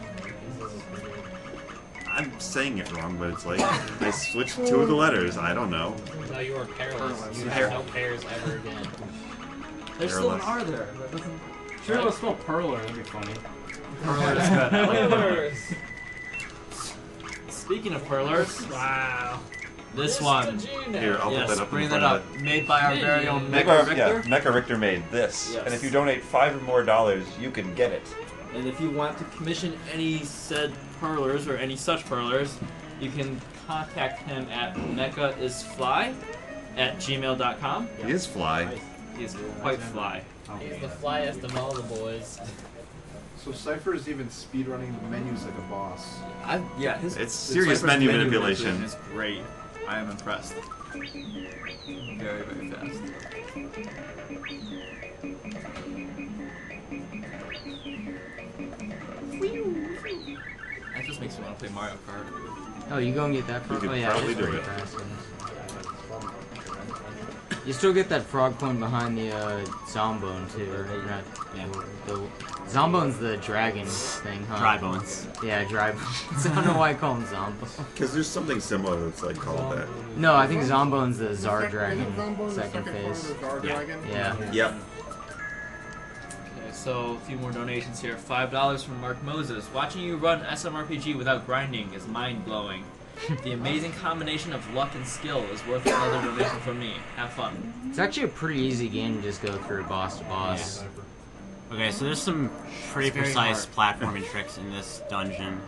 I'm saying it wrong, but it's like I switched two of the letters. I don't know. No, you are perilous. You Pear- have no pairs ever again. There's still an Perilous. R there. That doesn't. Sure, let's spell Perler. That'd be funny. Perler is good. I like Pearlers. Speaking of perlers, Wow. this one. Here, I'll Yes, put that up. bring in that front up. of it. Made by our very own Mecha Mecha, Richter. yeah, Mecha Richter made this, Yes. and if you donate $5 or more, you can get it. And if you want to commission any said perlers or any such perlers, you can contact him at mechaisfly@gmail.com. He is fly. He's quite fly. He's the flyest of all the boys. So Cypher is even speedrunning the menus like a boss. Yeah, his It's serious menu manipulation. is great. I am impressed. Very, very fast. That just makes me want to play Mario Kart. oh, you go and get that frog? could Oh yeah, probably it's do pretty it. fast. You still get that frog coin behind the Zombone too, or not? Yeah. The Zombone's the dragon thing, huh? Dry bones. Yeah, dry bones. I don't know why I call him Zombone. Because there's something similar that's like called that. No, I think Zombone's the Zard Dragon second phase. Yeah. Yep. Okay, so a few more donations here. $5 from Mark Moses. Watching you run SMRPG without grinding is mind-blowing. The amazing combination of luck and skill is worth another donation from me. Have fun. It's actually a pretty easy game to just go through boss to boss. Okay, so there's some pretty It's very precise platforming tricks in this dungeon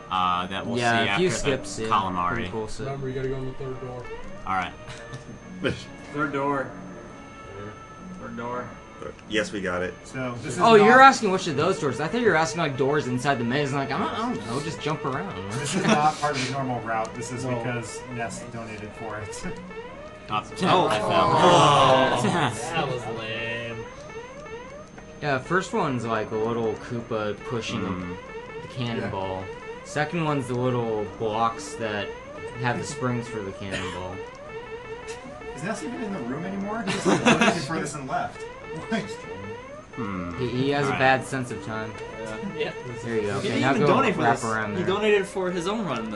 that we'll see Yeah, a few after skips, the yeah. calamari. Pretty cool stuff. Remember, you gotta go in the third door. Alright. Third door. Third door. Yes, we got it. So this is Oh, not, you're asking which of those doors? I thought you were asking like doors inside the maze. I'm like, I don't know, just jump around. This is not part of the normal route. This is because Ness donated for it. Oh, I That was lame. Yeah, first one's like a little Koopa pushing the cannonball. Second one's the little blocks that have the springs for the cannonball. Is Ness even in the room anymore? He just like, donated for this and left. He has a bad sense of time. Yeah. There you go. He Okay, didn't now even go donate for wrap this. around He there. donated for his own run.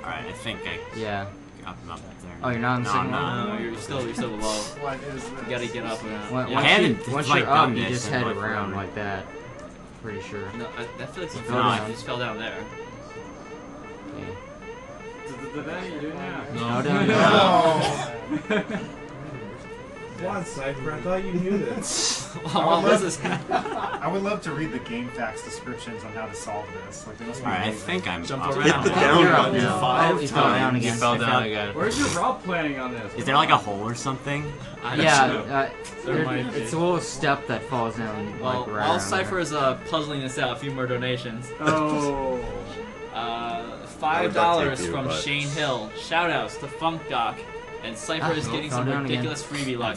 Alright, I think I Yeah. got him up there. Oh, you're not on the No, I'm second not. one? No, you're still below. What is this? You gotta get up and Once, I haven't, once like, you're up, done you this just in, head like, around forever. like that. Pretty sure. No, I feel like he Go fell down. down. He just fell down there. Okay. What you doing now? No. Come on, Cypher, I thought you knew this. What was this? I would love to read the game facts descriptions on how to solve this. Like, they must be Alright, I amazing. think I'm Jump up. around. Hit the down You're up button now. 5 He fell down times. again. He fell down Okay. again. Where's your route planning on this? Is there like a hole or something? Yeah, There might be. it's a little step that falls down Well, like right while around Cypher there. is puzzling this out, a few more donations. Oh. $5 you, from but- Shane Hill. Shoutouts to Funk Doc. And Cypher is getting fell some down again. ridiculous freebie luck.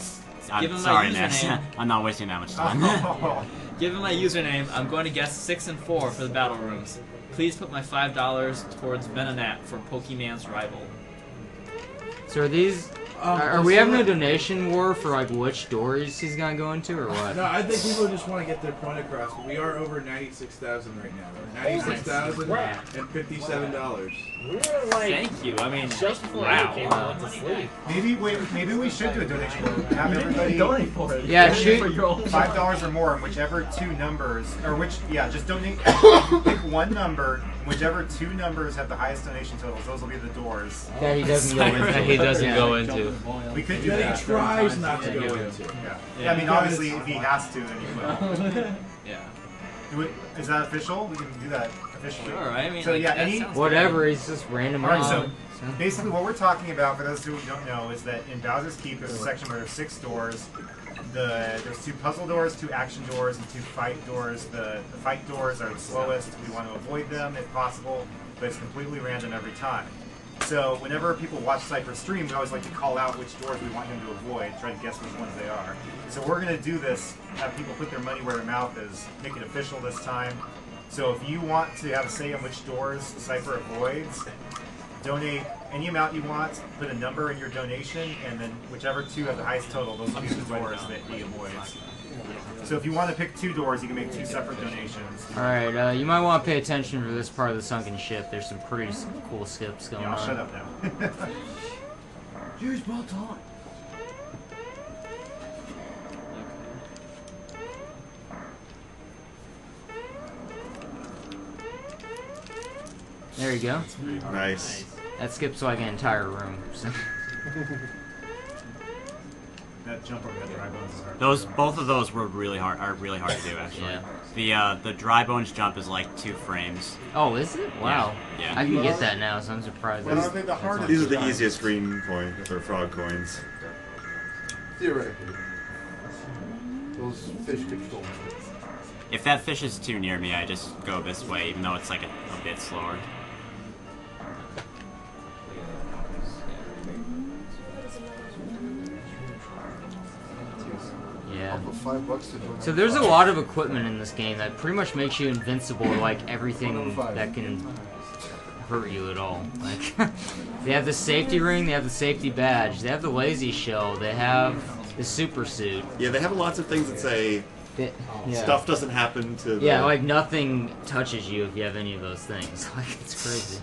I'm Give him my sorry, Ness. username. I'm not wasting that much time. Give him my username. I'm going to guess 6 and 4 for the battle rooms. Please put my $5 towards Venonat for Pokemon's rival. So are these? Are we having a donation war for like which doors he's gonna go into or what? No, I think people just want to get their point across, but we are over 96,000 right now. $96,057. We're like Thank you. I mean, just before wow. you came and went to sleep. Maybe we should do a donation. Have everybody donate for it. Yeah, shoot. $5 or more, and whichever two numbers, just donate. Pick one number, and whichever two numbers have the highest donation totals. Those will be the doors. That he doesn't go into. He doesn't Yeah. go into. into. We could do That that. he tries not to go into. Yeah, I mean, obviously, if he has to, then he will. Yeah. Is that official? We can do that officially. Sure, I mean, so like, yeah, that any sounds Whatever, he's just random. Alright, so basically what we're talking about, for those who don't know, is that in Bowser's Keep there's a section where there's 6 doors. There's 2 puzzle doors, 2 action doors, and 2 fight doors. The fight doors are the slowest. We want to avoid them if possible, but it's completely random every time. So whenever people watch Cypher stream, we always like to call out which doors we want him to avoid, try to guess which ones they are. So we're going to do this, have people put their money where their mouth is, make it official this time. So if you want to have a say on which doors Cypher avoids, donate any amount you want, put a number in your donation, and then whichever 2 have the highest total, those will be the doors that he avoids. So if you want to pick 2 doors, you can make 2 separate donations. Alright, you might want to pay attention for this part of the sunken ship. There's some pretty cool skips going Yeah, I'll on. shut up now. Use Bolton. There you go. Nice. That skips like an entire room. So. That jump over that dry bones is hard. Both of those were really hard. Are really hard to do actually. The dry bones jump is like 2 frames. Oh, is it? Wow. Yeah. I can get that now, so I'm surprised. These are the easiest green coins, or frog coins. Theoretically. Those fish get stolen. If that fish is too near me, I just go this way, even though it's like a bit slower. Yeah. $5 to join. So there's a lot of equipment in this game that pretty much makes you invincible to like everything that can hurt you at all. Like they have the safety ring, they have the safety badge, they have the lazy shell, they have the super suit. Yeah, they have lots of things that say yeah. stuff doesn't happen to the... Yeah, like nothing touches you if you have any of those things. Like it's crazy.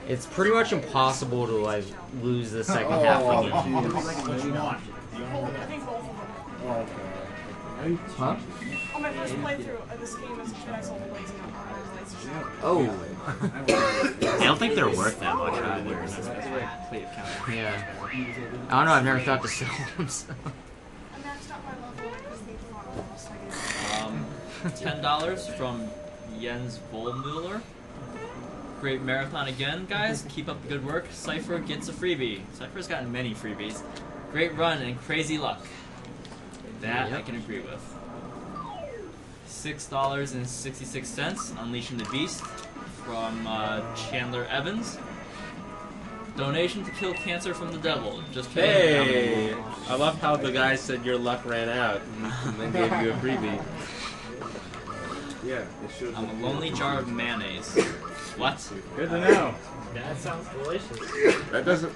It's pretty much impossible to like lose the second half of the game. What you want? I think both of them. Huh? On my first playthrough of this game as a kid, I saw the lazy shell. Oh. I don't think they're worth that much either. Yeah. I don't know, I've never thought to sell them, so. I maxed out my level and I was thinking $10 from Jens Volmuller. Great marathon again, guys. Keep up the good work. Cypher gets a freebie. Cypher's gotten many freebies. Great run and crazy luck. That I can agree with. $6.66. Unleashing the Beast from Chandler Evans. Donation to kill cancer from the devil. Just kidding. Hey! I love how the guy said your luck ran out and then gave you a freebie. Yeah, it should. I'm a lonely jar of mayonnaise. What? Good to know. That sounds delicious. That doesn't...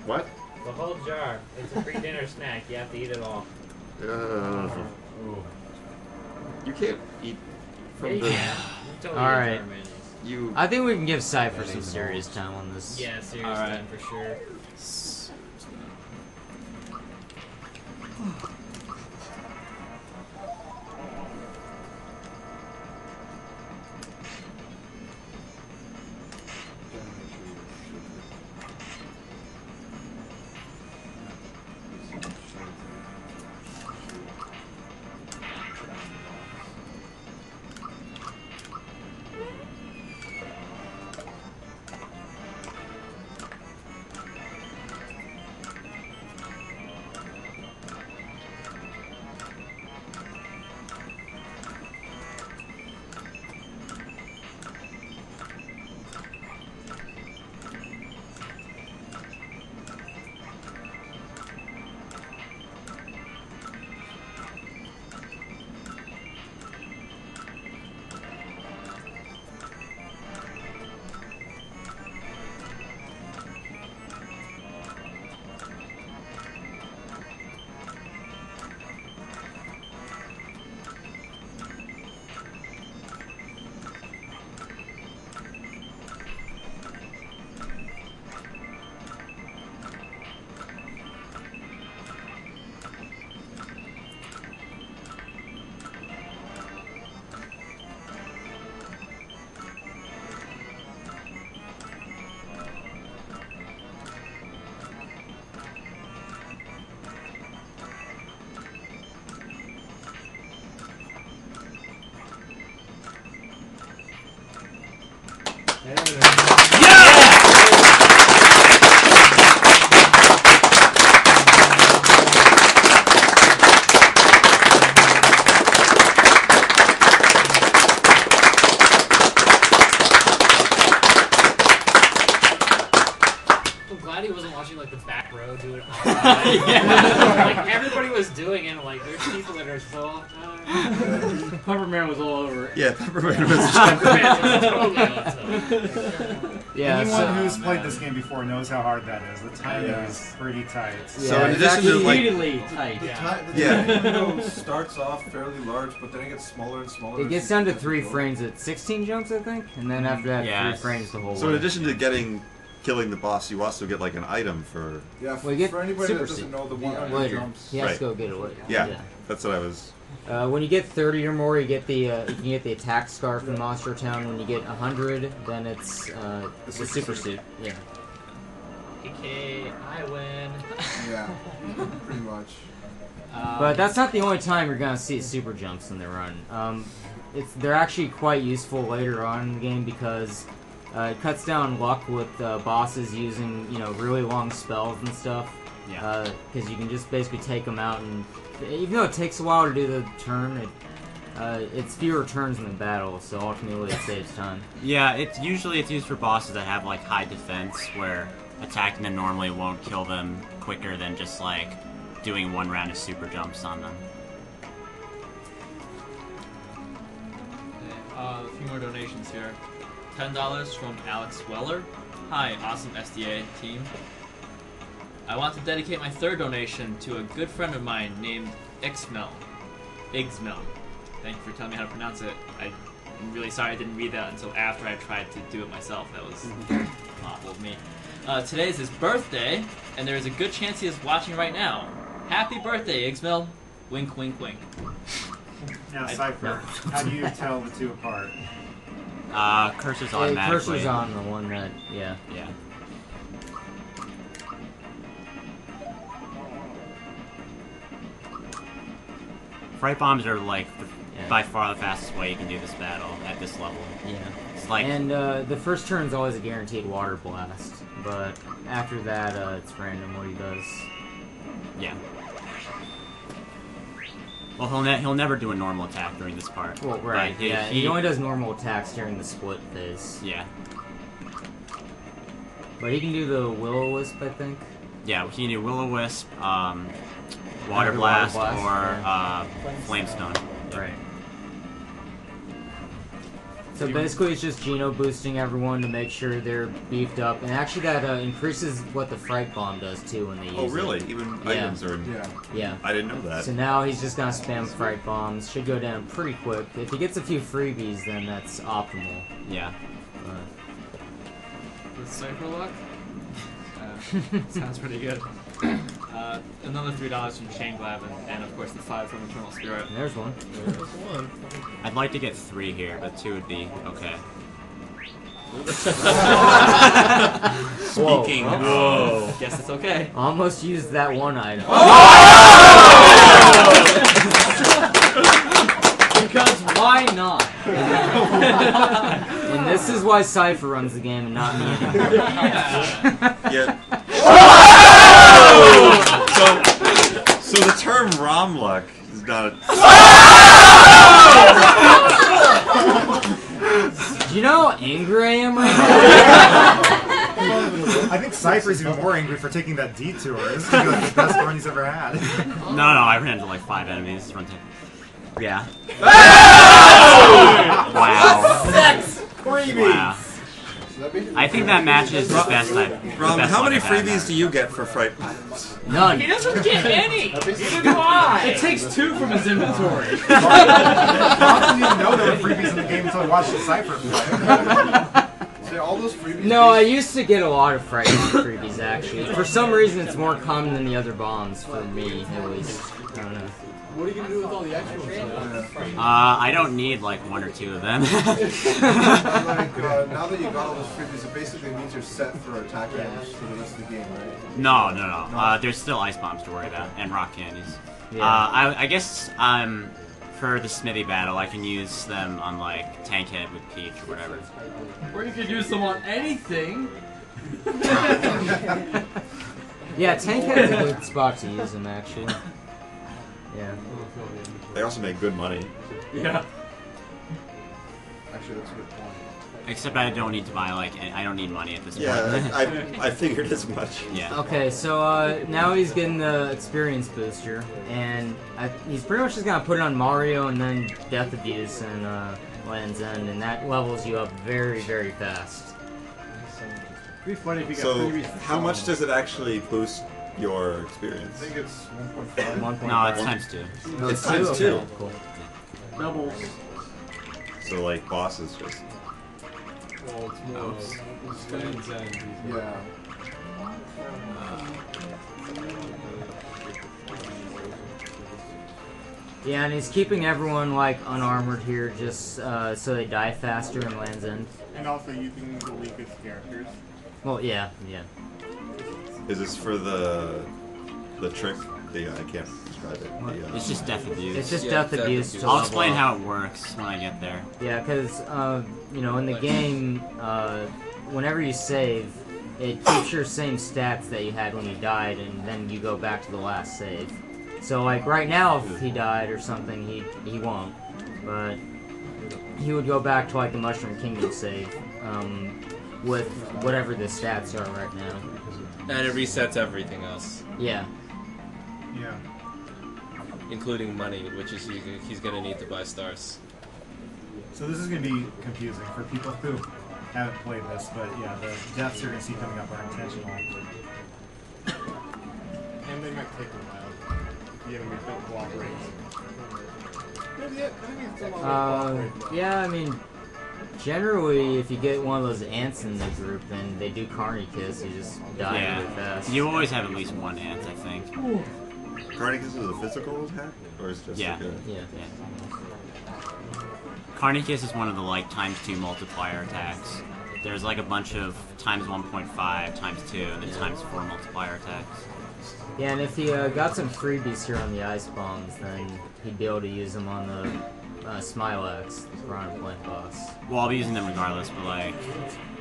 What? The whole jar. It's a pre-dinner snack. You have to eat it all. You can't eat from Yeah, the... you can. Totally Alright. eat mayonnaise. You... I think we can give Cypher some serious time on this. Yeah, serious Alright. time for sure. I'm glad he wasn't watching like the back row do it. Like everybody was doing it. Like there's people that are so. Pepperman was all over it. Yeah, Pepperman was Yeah, anyone who's played this game before knows how hard that is. The timing is pretty tight. So in addition to like, tight. The window starts off fairly large, but then it gets smaller and smaller. It gets down to 3 frames at 16 jumps, I think, and then after that, 3 frames the whole way. So in addition to killing the boss, you also get like an item for. Yeah, well, you get for anybody that super doesn't know, the 100 later. jumps. He has to go get it later. Yeah, that's what I was. When you get 30 or more, you get the you can get the attack scarf in Monster Town. When you get 100, then it's the super suit. Yeah. Okay, I win. Yeah, pretty much. But that's not the only time you're gonna see super jumps in the run. They're actually quite useful later on in the game because it cuts down luck with bosses using really long spells and stuff. Yeah. Because you can just basically take them out, and even though it takes a while to do the turn, it's fewer turns in the battle, so ultimately it saves time. Yeah, it's used for bosses that have like high defense, where attacking them normally won't kill them quicker than just like doing one round of super jumps on them. A few more donations here. $10 from Alex Weller. Hi, awesome SDA team. I want to dedicate my third donation to a good friend of mine named Ixmel. Igsmel. Thank you for telling me how to pronounce it. I'm really sorry I didn't read that until after I tried to do it myself. That was awful of me. Today is his birthday, and there is a good chance he is watching right now. Happy birthday, Igsmel. Wink, wink, wink. Now, Cypher, how do you tell the two apart? Cursor's automatically. Cursor's on the one that, yeah. Yeah. Fright bombs are like by far the fastest way you can do this battle at this level. Yeah. It's like, and the first turn is always a guaranteed water blast, but after that, it's random what he does. Yeah. Well, he'll never do a normal attack during this part. Well, right. He only does normal attacks during the split phase. Yeah. But he can do the Will-O-Wisp, I think. Yeah, he can do Will-O-Wisp, Water Blast, or Flamestone. Right. So basically it's just Geno boosting everyone to make sure they're beefed up. And actually that increases what the Fright Bomb does too when they use it. Oh really? Even items are... Yeah. I didn't know that. So now he's just gonna spam Fright Bombs. Should go down pretty quick. If he gets a few freebies, then that's optimal. Yeah. With Cypher luck? Sounds pretty good. Another $3 from Shane Glavin, and of course the 5 from Eternal Spirit. And there's one. There's one. I'd like to get 3 here, but 2 would be okay. Speaking of... Guess it's okay. Almost used that one item. Because why not? And this is why Cypher runs the game and not me anymore. Yeah. So the term Romluck is not Do you know how angry I am right I think Cypher's even more angry for taking that detour. This is gonna be like the best run he's ever had. No, I ran into like 5 enemies. Yeah. Wow. Sex freebies. Wow. I think that matches the best I've. Rob, how many freebies do you get for Fright Bombs? None. He doesn't get any! Neither do I! It takes 2 from his inventory. I didn't even know there were freebies in the game until I watched the Cypher play. See, all those freebies... No, I used to get a lot of Fright Bomb freebies, actually. For some reason, it's more common than the other bombs, for me, at least. I don't know. What are you gonna do with all the extra ones? I don't need like 1 or 2 of them. Like, now that you got all those freebies, it basically means you're set for attack damage for the rest of the game, right? No. There's still ice bombs to worry about and rock candies. Yeah. I guess occur the Smithy battle, I can use them on like Tank Head with Peach or whatever. Or you could use them on anything. Yeah, Tank Head's a good spot to use them actually. Yeah. They also make good money. Yeah. Actually, that's a good point. Except I don't need to buy like I don't need money at this point. Yeah, I figured as much. Yeah. Okay, so now he's getting the experience booster, and he's pretty much just gonna put it on Mario and then Death Abuse and Land's End, and that levels you up very, very fast. It'd be funny if you got So, freebies. how much does it actually boost your experience? I think it's 1.5. No, it's times 2. Oh, It's times 2. Okay, cool. Doubles. So, like, bosses just. Well, it's more Land's End. Yeah. Yeah, and he's keeping everyone like unarmored here, just so they die faster in Land's End. And also using the weakest characters. Well, yeah. Is this for the trick? I can't describe it. It's just Death Abuse. It's just Death Abuse. I'll explain how it works when I get there. Yeah, because in the game, whenever you save, it keeps your same stats that you had when you died, and then you go back to the last save. So, like right now, if he died or something, he won't, but he would go back to like the Mushroom Kingdom save with whatever the stats are right now. And it resets everything else. Yeah. Yeah. Including money, which is he's gonna need to buy stars. So this is going to be confusing for people who haven't played this, but yeah, the deaths you're going to see coming up are intentional. And they might take a while. If the enemies don't cooperate. Yeah, I mean, generally, if you get one of those ants in the group, then they do Carny Kiss, you just die really fast. You always have at least one ant, I think. Carny Kiss is a physical attack? Or is it just like a... Yeah. Carny Kiss is one of the like ×2 multiplier attacks. There's like a bunch of ×1.5, ×2, and then ×4 multiplier attacks. Yeah, and if he got some freebies here on the ice bombs, then he'd be able to use them on the Smilex, the Piranha Plant boss. Well, I'll be using them regardless, but like,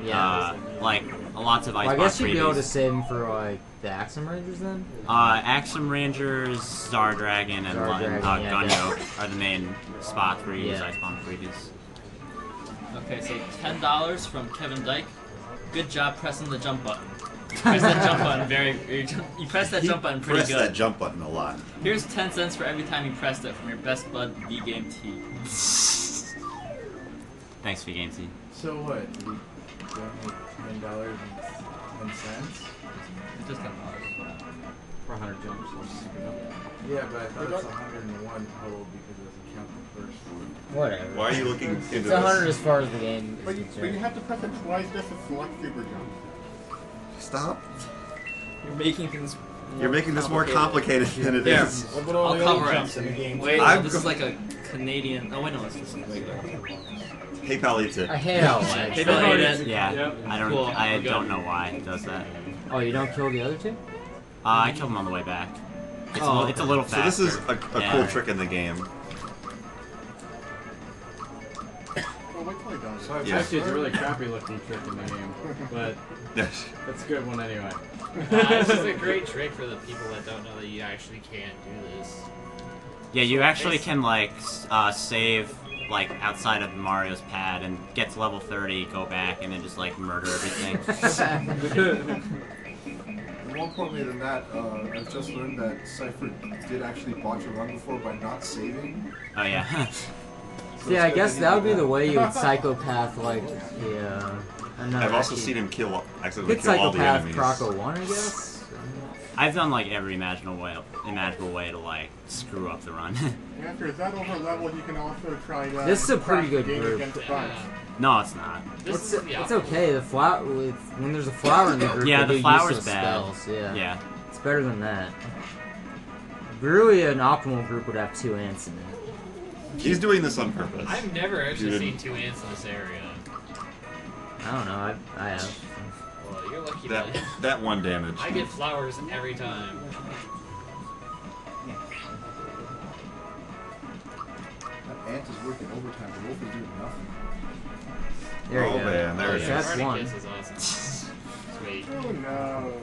yeah, like lots of ice I bomb guess you'd be able freebies. to save them for like the Axum Rangers then. Axum Rangers, Star Dragon, and Dragon, Gunyo are the main spots where you use ice bomb freebies. Okay, so $10 from Kevin Dyke. Good job pressing the jump button. You press that jump button you press that jump button pretty good. Press that jump button a lot. Here's 10 cents for every time you pressed it from your best bud V-Game T. Thanks, V-Game T. So what? Did he donate $10.10? Just $10. For 100 jumps. Yeah, but I thought it's 101 total because it doesn't count the first one. Whatever. Why are you looking into It's this? 100 as far as the game is But you concerned. have to press it twice just to select super jump. Stop. You're making things You're making this more complicated than it Here, is. I'll cover it. In the game. Wait, I'm this is like a Canadian. Oh wait, no, it's just PayPal eats it. I hate how it works. PayPal ate it. Yeah, Yep. I don't. Cool. I Okay. don't know why it does that. Oh, you don't kill the other two? I killed them on the way back. It's, it's a little So faster. this is a cool trick in the game. So Yeah. actually, it's a really crappy looking trick in the game, but Yes. it's a good one anyway. This is a great trick for the people that don't know that you actually can do this. Yeah, you actually can like save like outside of Mario's pad and get to level 30, go back, and then just like murder everything. More importantly than that, I've just learned that Cypher did actually botch a run before by not saving. Oh yeah. Yeah, I guess that would be the way you would psychopath like I've also seen him accidentally kill all the psychopath enemies. Croco 1, I guess. I've done like every imaginable way to like screw up the run. After that over level, you can also try that. This is a pretty good game group. against bugs. No, it's not. It's okay. The flower when there's a flower in the group, Yeah, they the do flower's useless bad. spells. Yeah. Yeah. It's better than that. Really, an optimal group would have 2 ants in it. He's doing this on purpose. I've never actually Dude. seen 2 ants in this area. I don't know. I have. Well, you're lucky That one damage. I get flowers every time. Ant is working overtime. The Wolf is doing nothing. There you go. Man, there it is. That's one. This is awesome. Sweet. Oh no.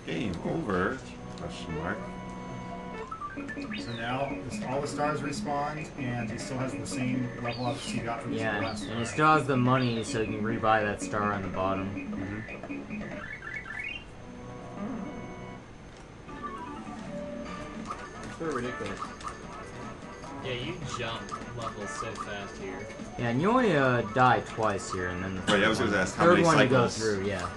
Game over? Question mark. So now all the stars respawned, and he still has the same level ups he got from his Yeah, last and he star. still has the money, so he can rebuy that star on the bottom. It's very ridiculous. Yeah, you jump levels so fast here. Yeah, and you only die twice here, and then the Right, I was gonna ask, how third many one you go cycles? through, yeah.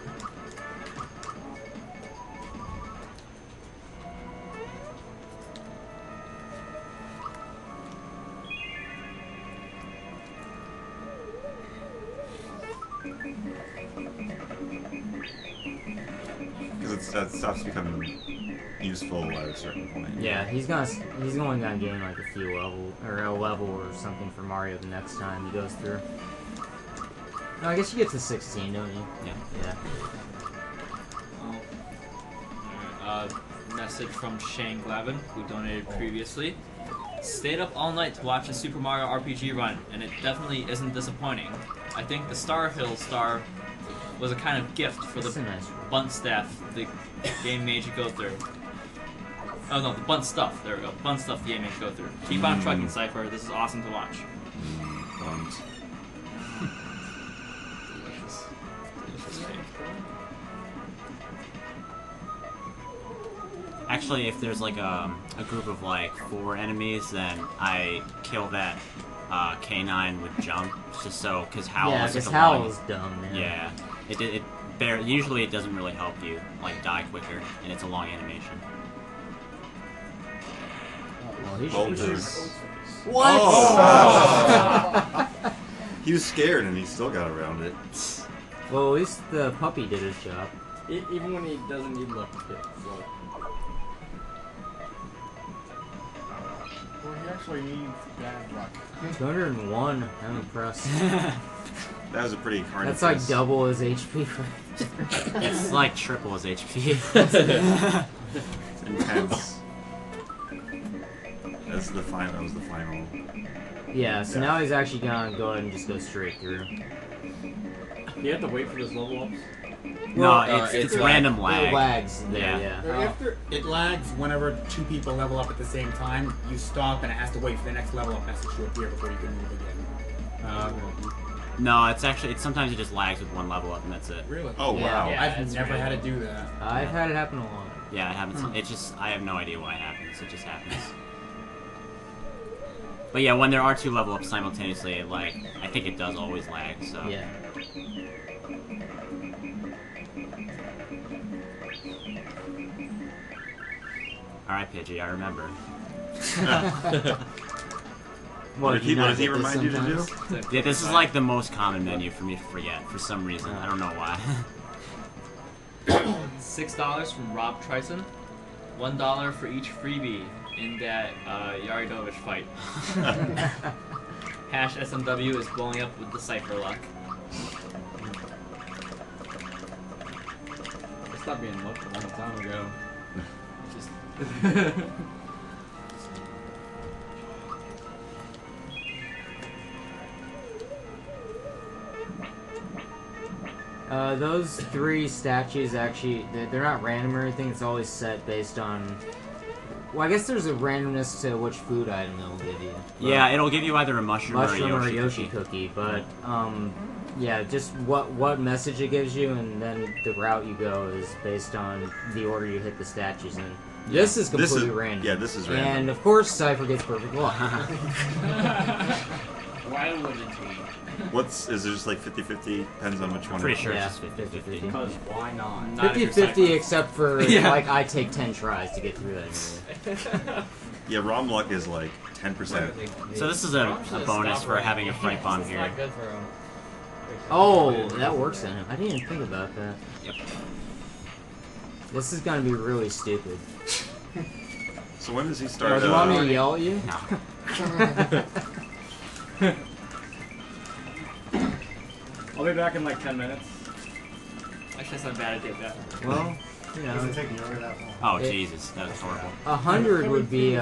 Because that stops becoming useful at a certain point. Yeah, he's only gonna gain like a few a level or something for Mario the next time he goes through. No, I guess you get to 16, don't you? Yeah. Yeah. Message from Shane Glavin, who donated previously. Stayed up all night to watch the Super Mario RPG run, and it definitely isn't disappointing. I think the Star Hill star was a kind of gift for the bunt staff the game made you go through. Oh no, the bunt stuff. There we go. Bunt stuff the game made you go through. Keep on trucking, Cypher. This is awesome to watch. Bunt. Actually, if there's like a group of like 4 enemies, then I kill that K9 with jump, just so, because Howl Yeah, is because like a Howl long- is dumb, man. Yeah, usually it doesn't really help you like die quicker, and it's a long animation. Well, he Bolters. What? Oh! He was scared and he still got around it. Well, at least the puppy did his job. Even when he doesn't need luck to get slow. Well, he actually needs bad luck. 201. I'm impressed. That was a pretty carnivorous. That's like double his HP. It's like triple his HP. Intense. That was the final. Yeah, so now he's actually gonna go ahead and just go straight through. You have to wait for those level ups? No, it's random lag. It lags there, yeah. It lags whenever 2 people level up at the same time. You stop and it has to wait for the next level up message to appear before you can move again. No, sometimes it just lags with 1 level up and that's it. Really? Oh wow! Yeah, I've never had to do that. I've had it happen a lot. Yeah, it happens. It just, I have no idea why it happens. It just happens. But yeah, when there are 2 level ups simultaneously, I think it does always lag. So yeah. All right, Pidgey, I remember. What did he remind you to do? Yeah, this is like the most common menu for me to forget for some reason. I don't know why. $6 from Rob Trison. $1 for each freebie in that Yaridovich fight. Hash SMW is blowing up with the Cypher luck. I stopped being lucky a long time ago. Those 3 statues actually, they're not random or anything, it's always set based on... Well, I guess there's a randomness to which food item it'll give you. Yeah, it'll give you either a mushroom or a Yoshi cookie, but, yeah, just what message it gives you, and then the route you go is based on the order you hit the statues in. This is completely random. Yeah, this is random. And, of course, Cypher gets perfect luck. Why wouldn't he? Is it just like 50-50? Depends on which one. Pretty sure Yeah, it's just 50-50. Because why not? 50-50 except for, like, I take 10 tries to get through that anyway. Yeah, ROM luck is like 10%. So this is a bonus for having a fright bomb It's here. not good for him. Oh, that works in it. I didn't even think about that. Yep. This is gonna be really stupid. So when does he start? Do you want me to yell at you? No. I'll be back in like 10 minutes. Actually, that's not a bad idea, Jeff. Well, you know. Doesn't take nearly that long. Oh Jesus, that was horrible. 100 would be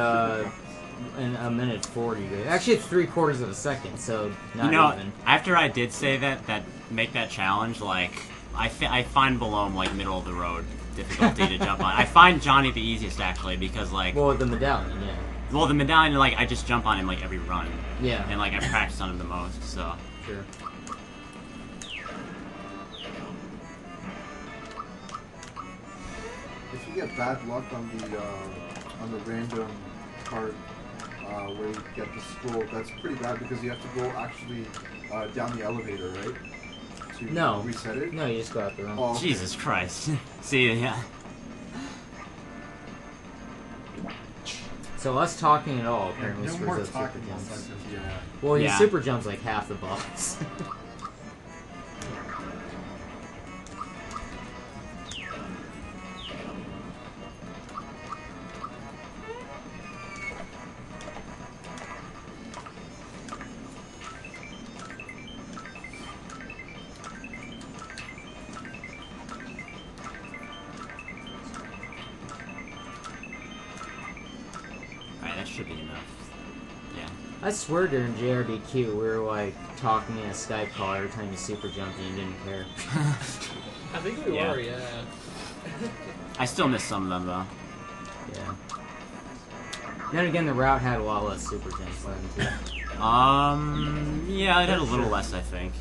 in a minute 40. Actually, it's 3/4 of a second, so not even. After I did say that make that challenge, like I find Belome like middle of the road difficulty to jump on. I find Johnny the easiest actually because like the medallion, yeah. Well, the medallion, like I just jump on him like every run. Yeah. And like I practice on him the most, so. Sure. If you get bad luck on the random part where you get the scroll, that's pretty bad because you have to go actually down the elevator, right? To reset it? No, you just go out the room. Oh, okay. Jesus Christ. See, yeah. So us talking at all apparently no screws more up super talking jumps. about this, yeah. Well, he Yeah. super jumps like half the box. Alright, that should be enough. Yeah. I swear during JRBQ we were like talking in a Skype call every time you super jumped and you didn't care. I think we Yeah. were, yeah. I still miss some of them though. Yeah. Then again, the route had a lot less super jumps than too. Yeah, it had a little less, I think.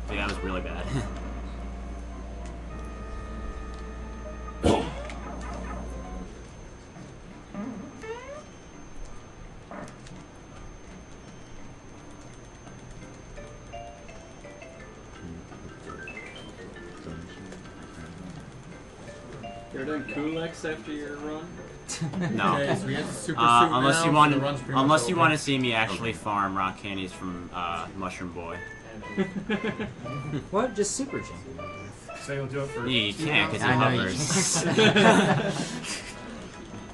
But yeah, it was really bad. You're done Kulex after your run? No. Okay, so we have to super Unless suit you now, want, so the run's pretty unless much you over. want to see me actually farm rock candies from Mushroom Boy. What? Just super jump. So you'll do it for. Yeah, you can't because it I know you hovers.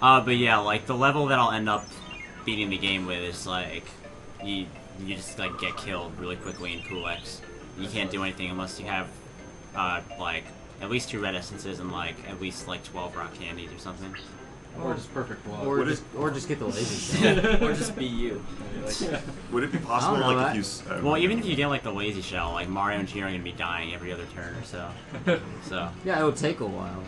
But yeah, like the level that I'll end up beating the game with is like you just like get killed really quickly in Kulex. You can't do anything unless you have like at least 2 red essences and like at least like 12 rock candies or something. Or just perfect luck. Or just get the lazy shell. Or just be you. Would it be possible, I don't know like, if you... well, even if you get like the lazy shell, like Mario and Gino are gonna be dying every other turn or so. So. Yeah, it will take a while.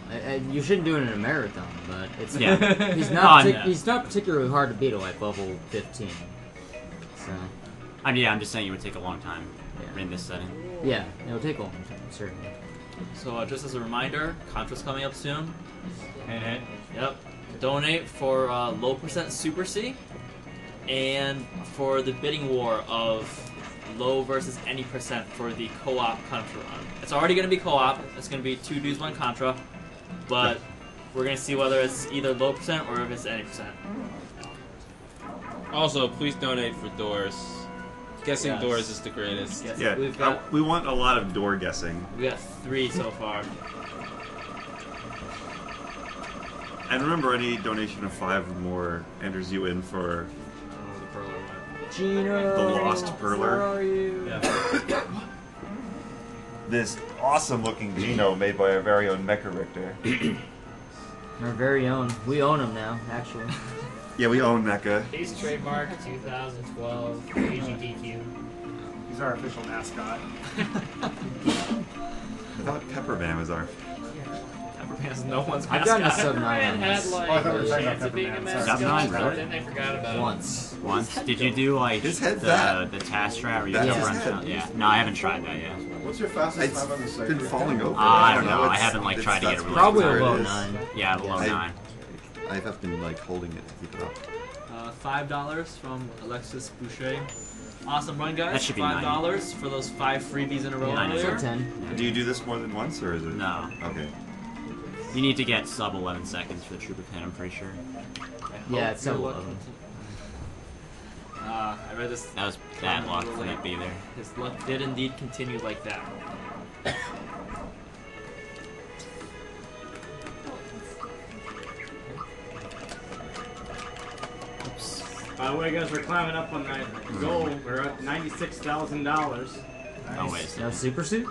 You shouldn't do it in a marathon, but it's Yeah. he's not particularly hard to beat at like level 15. So. I mean, yeah, I'm just saying it would take a long time in this setting. Yeah, it'll take a long time, certainly. So just as a reminder, Contra's coming up soon. Hey. Yep. Donate for low percent Super C, and for the bidding war of low versus any percent for the co-op Contra run. It's already going to be co-op. It's going to be 2 dudes, 1 Contra, but we're going to see whether it's either low percent or if it's any percent. Also, please donate for doors. Guessing Yes. doors is the greatest. Yes. Yeah, We've got, we want a lot of door guessing. we got 3 so far. And remember, any donation of 5 or more enters you in for Gino, the Lost where Perler. are you? This awesome-looking Gino made by our very own Mecha Richter. Our very own. We own him now, actually. Yeah, we own Mecha. He's trademark 2012 AGDQ. He's our official mascot. I thought Pepperman was our... Pepperman's no one's I've mascot. gotten a sub 9 Pepperman on had this. like Oh, I thought we were a talking chance about of being a Pepperman. mascot, Sub 9, but really? then they forgot about it. Once. Did you do like His head's the that. task strat where you That's jump his around? head. Yeah. No, I haven't tried that yet. What's your fastest It's time on the site? been falling over. I don't know. I It's- haven't like tried to get that's it really. Probably a where it low is. 9. Yeah, below I- 9. I have been like holding it to keep it up. $5 from Alexis Boucher. Awesome run, guys. That should be $5 for those 5 freebies in a row Yeah, I know. earlier. 10. Do you do this more than once, or is it? No. Okay. You need to get sub 11 seconds for the Trooper pin, I'm pretty sure. Yeah, it's sub Your luck 11. I read this. That was bad luck for that B there. His luck did indeed continue like that. Oops. By the way, guys, we're climbing up on that goal. We're at $96,000. Oh, wait a No second. super suit?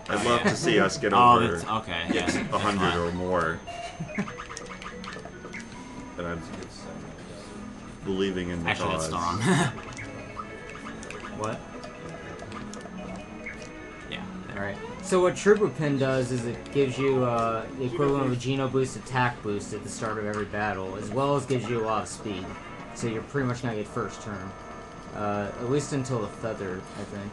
I'd love to see us get Oh, over that's okay. Yeah, 100 or more. And I'm believing in the Actually, cause. that's wrong. What? Yeah. Alright. So what Triple Pin does is it gives you the equivalent of a Geno boost attack boost at the start of every battle, as well as gives you a lot of speed. So you're pretty much gonna get first turn. At least until the feather, I think.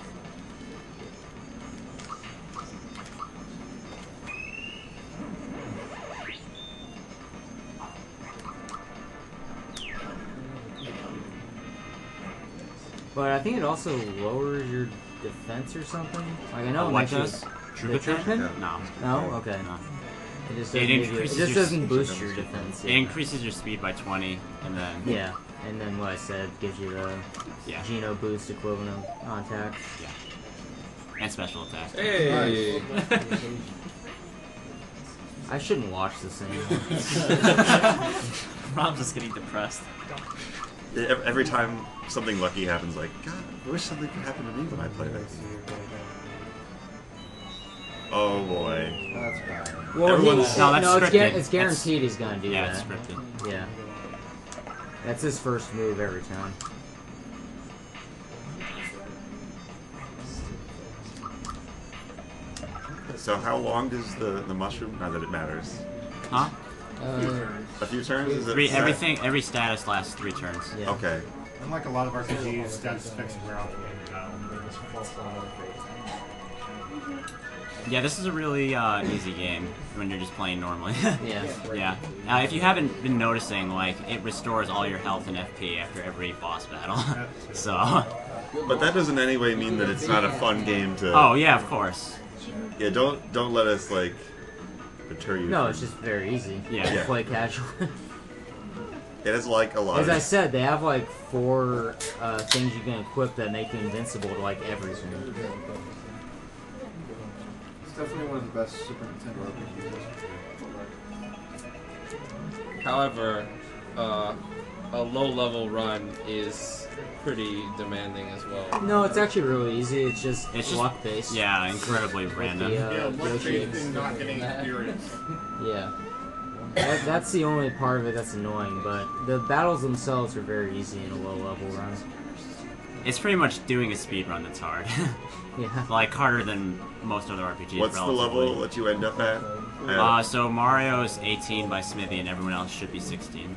But I think it also lowers your defense or something. Like I know what it does? the Triple No. No? Okay. No. It just It doesn't, increases it just your doesn't boost your defense. It increases your speed by 20, and then Yeah, and then what I said gives you the Geno boost equivalent on attack. Yeah. And special attack. Hey. I shouldn't watch this anymore. Rob's just getting depressed. Every time something lucky happens, like, God, I wish something could happen to me when I play this. Oh boy. That's bad. Well, Everyone's- it's guaranteed he's gonna do yeah, that. it's scripted. Yeah. That's his first move every time. So how long does the mushroom? Not that it matters. Huh? A few turns? Is it Every status lasts 3 turns. Yeah. Okay. Unlike a lot of RPGs, status effects wear off in battle. Yeah, this is a really easy game when you're just playing normally. Yeah. Yeah. Now, if you haven't been noticing, like, it restores all your health and FP after every boss battle. So. But that doesn't in any way mean that it's not a fun game to. Oh yeah, of course. Yeah, don't let us like deter you. No, from- it's just very easy. Yeah. To play casual. It is like a lot. As of... I said, they have like 4 things you can equip that make you invincible to like everything. It's definitely one of the best Super Nintendo RPGs. However, a low-level run is pretty demanding as well. No, it's actually really easy. It's just luck based. Yeah, incredibly random. Not getting experience. Yeah. That's the only part of it that's annoying, but the battles themselves are very easy in a low level run. It's pretty much doing a speed run that's hard. Yeah. Like harder than most other RPGs. What's the level that you end up at? So Mario's 18 by Smithy, and everyone else should be 16.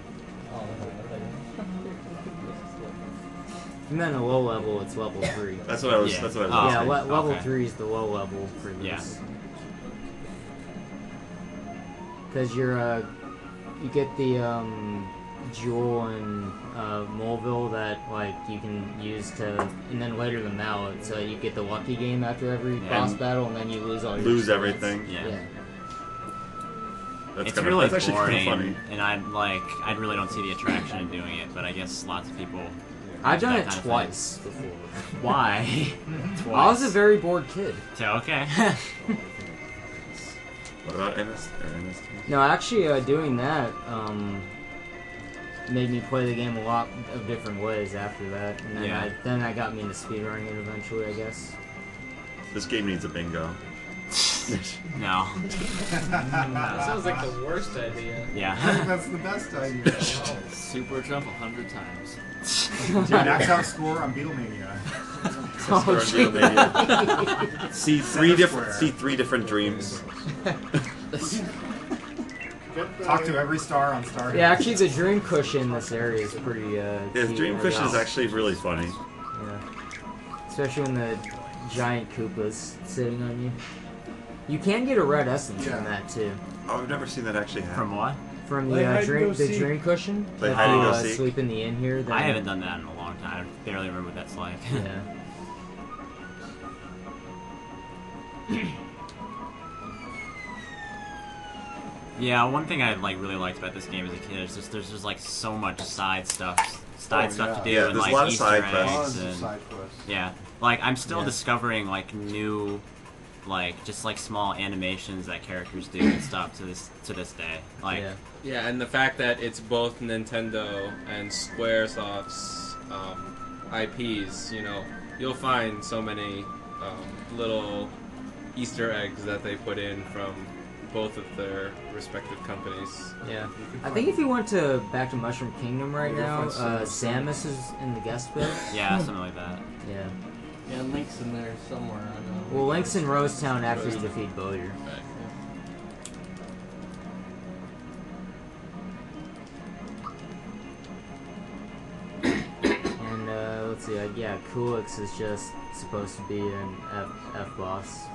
And then a low level, it's level 3. That's what I was. Yeah. That's what I was. Yeah, asking. level Okay. 3 is the low level for this. Yeah. Because you get the jewel in Moleville that like you can use to, and then later the mallet, so you get the lucky game after every boss battle, and then you lose all your Lose experience. everything. Yeah. That's It's kinda, really that's actually boring, kind of funny. and I really don't see the attraction in doing it. But I guess lots of people. I've done that it kind of twice thing. before. Why? Twice. I was a very bored kid. So, okay. What about NS? No, actually, doing that made me play the game a lot of different ways after that, and then Yeah. then I got me into speedrunning it eventually, I guess. This game needs a bingo. No. That sounds like the worst idea. Yeah. That's the best idea. Super jump 100 times. Max out score on Beatlemania. Oh, see three different dreams. Talk to every star on Star. Yeah, actually, the dream cushion in this area is pretty. Yeah, cute. dream cushion is actually really funny. Yeah, especially when the giant Koopa's sitting on you. You can get a red essence from that too. Oh, I've never seen that actually happen. From what? From Like hide the and go seek. dream cushion. Like if hide and you go seek. sleep in the inn here, then I haven't done that in a long time. I barely remember what that's like. Yeah. Yeah, one thing I really liked about this game as a kid is just there's just like so much side stuff to do, Yeah, and there's like a lot of Easter side eggs quests. and Side quests. yeah, like I'm still Yeah. discovering like new, like just like small animations that characters do and stuff to this day. Like Yeah, and the fact that it's both Nintendo and Squaresoft's IPs, you know, you'll find so many little Easter eggs that they put in from both of their respective companies. Yeah. I think if you went back to Mushroom Kingdom right now, Samus is in the guest bit. Yeah, something like that. Yeah. Yeah, Link's in there somewhere. I know. Well, Link's in Rosetown after you defeat Bowyer. And let's see, yeah, Kulix is just supposed to be an F boss.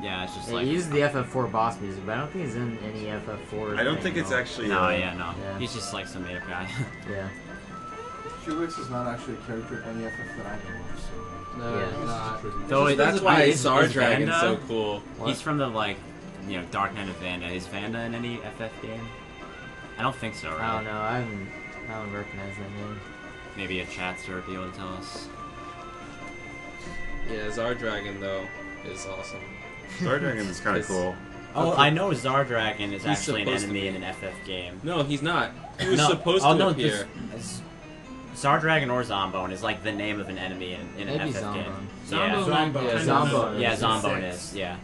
Yeah, it's just Yeah, like he uses the FF4 boss music, but I don't think he's in any FF4. I don't think it's actually. No, Yeah. no. He's just like some made-up guy. Yeah. Helix is not actually a character in any FF that I know of. So. No, Yeah. not. Though That's why is Zardragon's Vanda- so cool. He's from the Dark Knight of Vanda. Is Vanda in any FF game? I don't think so, right? I don't know. I don't recognize that name. Maybe a chatster would be able to tell us. Yeah, Zardragon though is awesome. Zardragon is kind of cool. Oh, I know Zardragon is He's actually an supposed to enemy be. in an FF game. No, he's not. He was No. supposed Oh, to no, appear. Zardragon or Zombone is like the name of an enemy in an Maybe FF game. Zombone. Yeah. Zombone. Yeah, Zombone. Yeah, is Zombone six. is. Yeah.